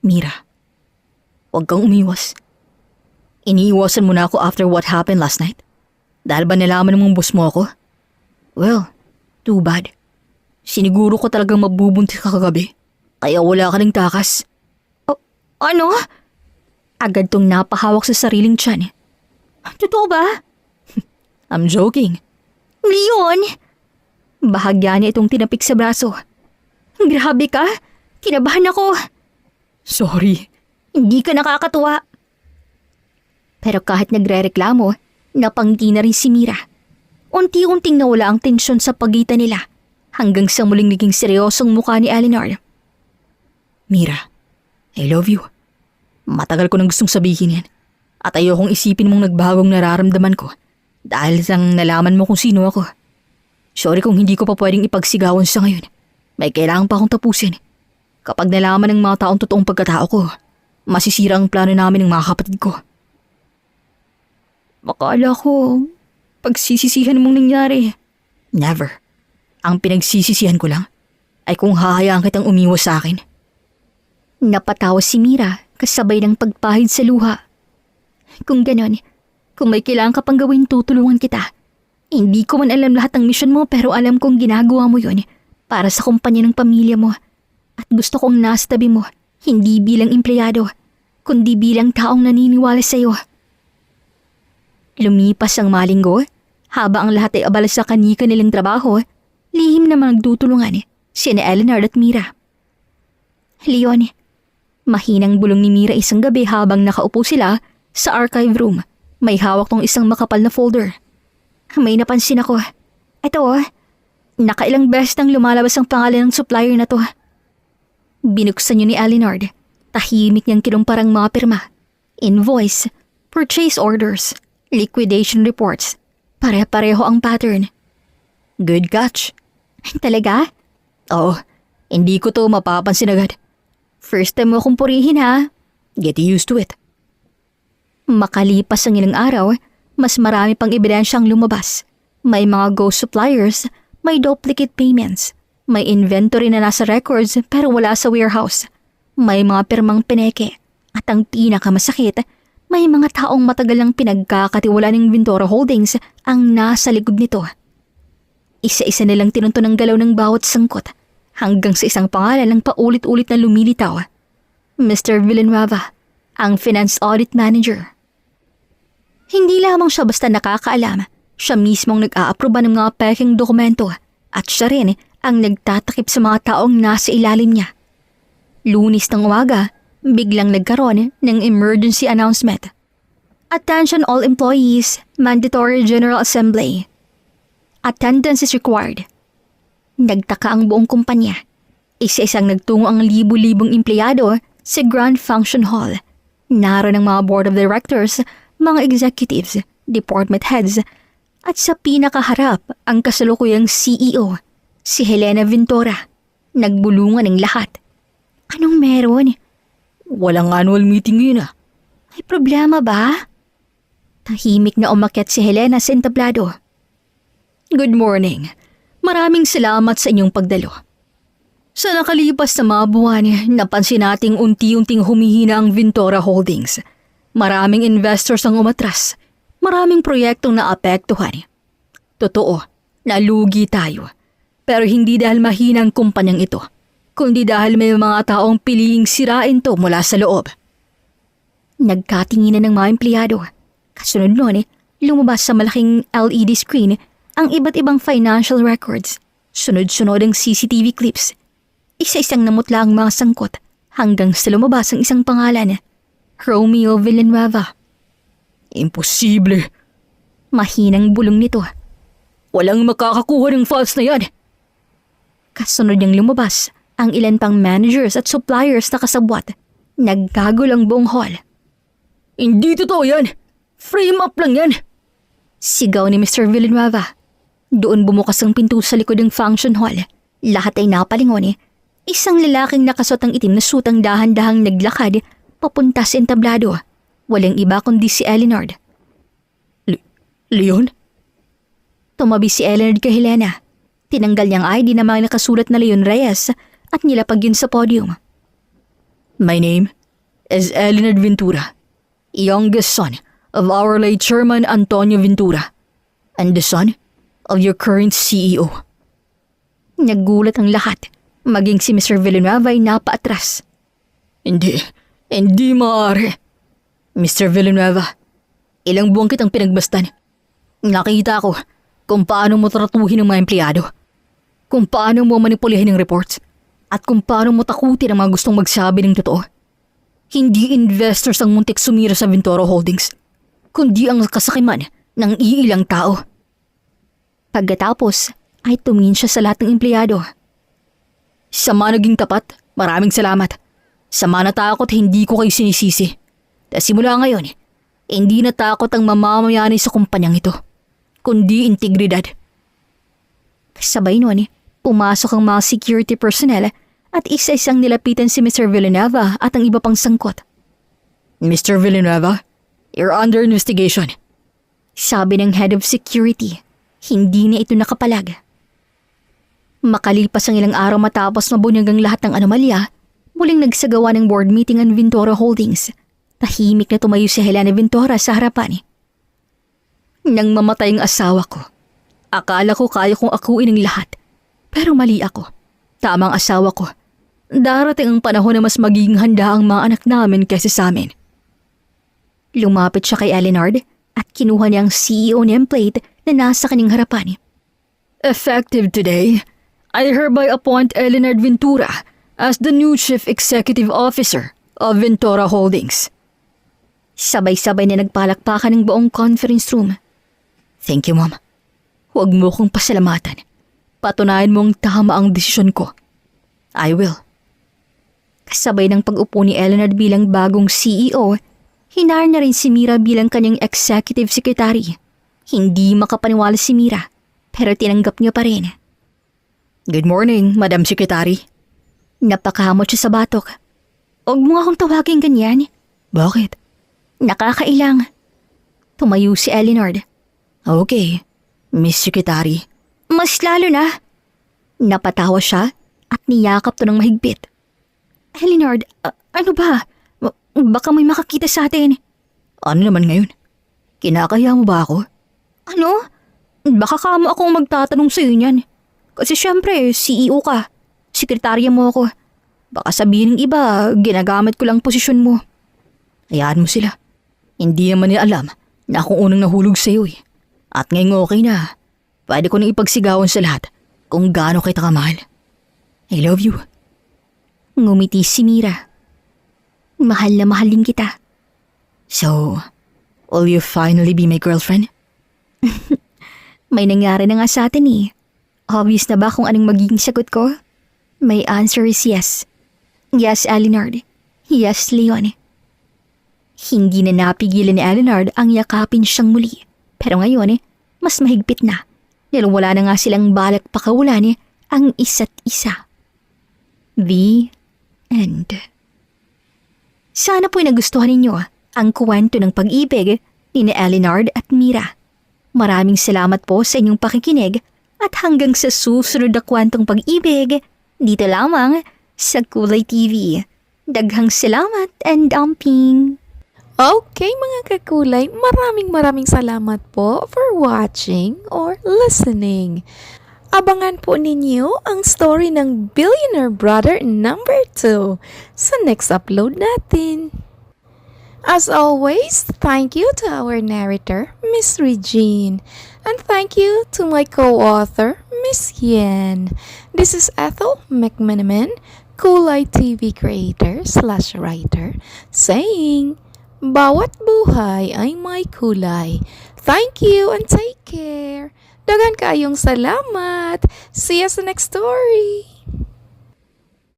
Mira, huwag kang umiwas. Iniiwasan mo na ako after what happened last night? Dahil ba nalaman mong boss mo ako? Well, too bad. Siniguro ko talagang mabubuntis ka kagabi. Kaya wala ka ng takas. Ano? Agad tong napahawak sa sariling tiyan. Totoo ba? I'm joking. Leon! Bahagya niya itong tinapik sa braso. Grabe ka! Kinabahan ako! Sorry. Hindi ka nakakatuwa. Pero kahit nagre-reklamo, napanggi na rin si Mira. Unti-unting nawala ang tensyon sa pagitan nila hanggang sa muling naging seryosong mukha ni Eleanor. Mira, I love you. Matagal ko nang gustong sabihin yan. At ayokong isipin mong nagbagong nararamdaman ko dahil sang nalaman mo kung sino ako. Sorry kung hindi ko pa pwedeng ipagsigawan sa ngayon. May kailangan pa akong tapusin. Kapag nalaman ng mga taong totoong pagkatao ko, masisira ang plano namin ng mga kapatid ko. Akala ko, pagsisisihan mong nangyari? Never. Ang pinagsisisihan ko lang ay kung hahayaan kitang umiwas sa akin. Napatawa si Mira kasabay ng pagpahid sa luha. Kung ganon, kung may kailangan ka pang gawin, tutulungan kita. Hindi ko man alam lahat ng misyon mo pero alam kong ginagawa mo yon para sa kumpanya ng pamilya mo. At gusto kong nasa tabi mo, hindi bilang empleyado, kundi bilang taong naniniwala sa'yo. Lumipas ang malinggo, habang ang lahat ay abala sa kani-kanilang trabaho, lihim na magtutulungan sina Eleanor at Mira. Leon, mahinang bulong ni Mira isang gabi habang nakaupo sila sa archive room. May hawak tong isang makapal na folder. May napansin ako. Ito, nakailang beses nang lumalabas ang pangalan ng supplier na to. Binuksan niyo ni Eleanor. Tahimik niyang kinumparang mga pirma. Invoice, purchase orders, liquidation reports. Pare-pareho ang pattern. Good catch. Talaga? Oo, hindi ko to mapapansin agad. First time mo akong purihin ha. Get used to it. Makalipas ang ilang araw, mas marami pang ebidensyang lumabas. May mga ghost suppliers, may duplicate payments, may inventory na nasa records pero wala sa warehouse. May mga pirmang pineke. At ang pinakamasakit, may mga taong matagal nang pinagkakatiwala ng Ventura Holdings ang nasa likod nito. Isa-isa nilang tinunto ng galaw ng bawat sangkot hanggang sa isang pangalan ng paulit-ulit na lumilitaw. Mr. Villanueva, ang Finance Audit Manager. Hindi lamang siya basta nakakaalam, siya mismong nag-aaproba ng mga peking dokumento at siya rin ang nagtatakip sa mga taong nasa ilalim niya. Lunes ng umaga, biglang nagkaroon ng emergency announcement. Attention all employees, mandatory general assembly. Attendance is required. Nagtaka ang buong kumpanya. Isa-isang nagtungo ang libu-libong empleyado sa Grand Function Hall. Naroon ang mga board of directors, mga executives, department heads, at sa pinakaharap ang kasalukuyang CEO, si Helena Ventura. Nagbulungan ng lahat. Anong meron? Walang annual meeting yun ah. May problema ba? Tahimik na umakyat si Helena sa entablado. Good morning. Maraming salamat sa inyong pagdalo. Sa nakalipas na mga buwan, napansin nating unti-unting humihina ang Ventura Holdings. Maraming investors ang umatras. Maraming proyektong naapektuhan. Totoo, nalugi tayo. Pero hindi dahil mahina ang kumpanyang ito, kundi dahil may mga taong piliing sirain to mula sa loob. Nagkatinginan ng mga empleyado. Kasunod nun, lumabas sa malaking LED screen ang iba't ibang financial records. Sunod-sunod ang CCTV clips. Isa-isang namutla ang mga sangkot hanggang sa lumabas ang isang pangalan, Romeo Villanueva. Imposible. Mahinang bulong nito. Walang makakakuha ng files na yan. Kasunod niyang lumabas ang ilan pang managers at suppliers na kasabwat. Nagkagol ang buong hall. Hindi totoo yan. Frame up lang yan. Sigaw ni Mr. Villanueva. Doon bumukas ang pinto sa likod ng function hall. Lahat ay napalingon. Isang lalaking nakasuot ang itim na suit ang dahan-dahang naglakad papunta sa entablado. Walang iba kundi si Eleanor. Leon? Tumabi si Eleanor kay Helena. Tinanggal niyang ID na mga nakasulat na Leon Reyes at nilapag yun sa podium. My name is Eleanor Ventura, youngest son of our late chairman Antonio Ventura, and the son of your current CEO. Nagulat ang lahat, maging si Mr. Villanueva ay napaatras. Hindi maaari. Mr. Villanueva, ilang buwan kitang pinagbastan. Nakita ko kung paano mo tratuhin ang mga empleyado, kung paano mo manipulihin ng reports, at kung paano mo takutin ang mga gustong magsabi ng totoo. Hindi investors ang muntik sumira sa Ventura Holdings, kundi ang kasakiman ng iilang tao. Pagkatapos ay tumingin siya sa lahat ng empleyado. Sa mga naging tapat, maraming salamat. Sa mga natakot, hindi ko kayo sinisisi. Dahil simula ngayon, hindi natakot ang mamamayani sa kumpanyang ito, kundi integridad. Sabay nun, pumasok ang mga security personnel at isa-isang nilapitan si Mr. Villanueva at ang iba pang sangkot. Mr. Villanueva, you're under investigation. Sabi ng head of security, hindi na ito nakapalag. Makalipas ang ilang araw matapos mabunyag ang lahat ng anomalya, muling nagsagawa ng board meeting ang Ventura Holdings. Tahimik na tumayo si Helena Ventura sa harapan. Nang mamatay ang asawa ko, akala ko kaya kong akuin ang lahat. Pero mali ako. Tamang asawa ko. Darating ang panahon na mas magiging handa ang mga anak namin kaysa sa amin. Lumapit siya kay Elinard at kinuha niya ang CEO nameplate na nasa kanyang harapan. Effective today, I hereby appoint Elinard Ventura as the new Chief Executive Officer of Ventura Holdings. Sabay-sabay na nagpalakpakan ng buong conference room. Thank you, Mom. Huwag mo kong pasalamatan. Patunayan mong tama ang desisyon ko. I will. Kasabay ng pag-upo ni Elinard bilang bagong CEO, hinar na rin si Mira bilang kanyang executive secretary. Hindi makapaniwala si Mira, pero tinanggap niya pa rin. Good morning, Madam Secretary. Napakamot siya sa batok. Huwag mo akong tawagin ganyan. Bakit? Nakakailang. Tumayo si Elinard. Okay, Miss Secretary. Mas lalo na. Napatawa siya at niyakap to ng mahigpit. Elinard, ano ba? Baka may makakita sa atin. Ano naman ngayon? Kinakaya mo ba ako? Ano? Baka kamo akong magtatanong sa'yo niyan. Kasi syempre, CEO ka. Sekretarya mo ako. Baka sabihin ng iba, ginagamit ko lang posisyon mo. Hayaan mo sila. Hindi naman nila alam na akong unang nahulog sa'yo eh. At ngayon okay na. Pwede ko nang ipagsigawan sa lahat kung gaano kita kamahal. I love you. Ngumiti si Mira. Mahal na mahal din kita. So, will you finally be my girlfriend? May nangyari na nga sa atin eh. Obvious na ba kung anong magiging sagot ko? My answer is yes. Yes, Elinard. Yes, Leon. Hindi na napigilan ni Elinard ang yakapin siyang muli. Pero ngayon, mas mahigpit na. Dahil wala na nga silang balak pakawalan ang isa't isa. The end. Sana po'y nagustuhan ninyo ang kwento ng pag-ibig ni Elinard at Mira. Maraming salamat po sa inyong pakikinig at hanggang sa susunod na kwentong pag-ibig dito lamang sa Kulay TV. Daghang salamat and dumping! Okay mga kakulay, maraming salamat po for watching or listening. Abangan po ninyo ang story ng Billionaire Brother number 2 sa next upload natin. As always, thank you to our narrator, Miss Regine. And thank you to my co-author, Miss Yen. This is Ethel McMenamin, Kulay TV creator/writer, saying, bawat buhay ay may kulay. Thank you and take care. Dagan kayong salamat. See you sa next story.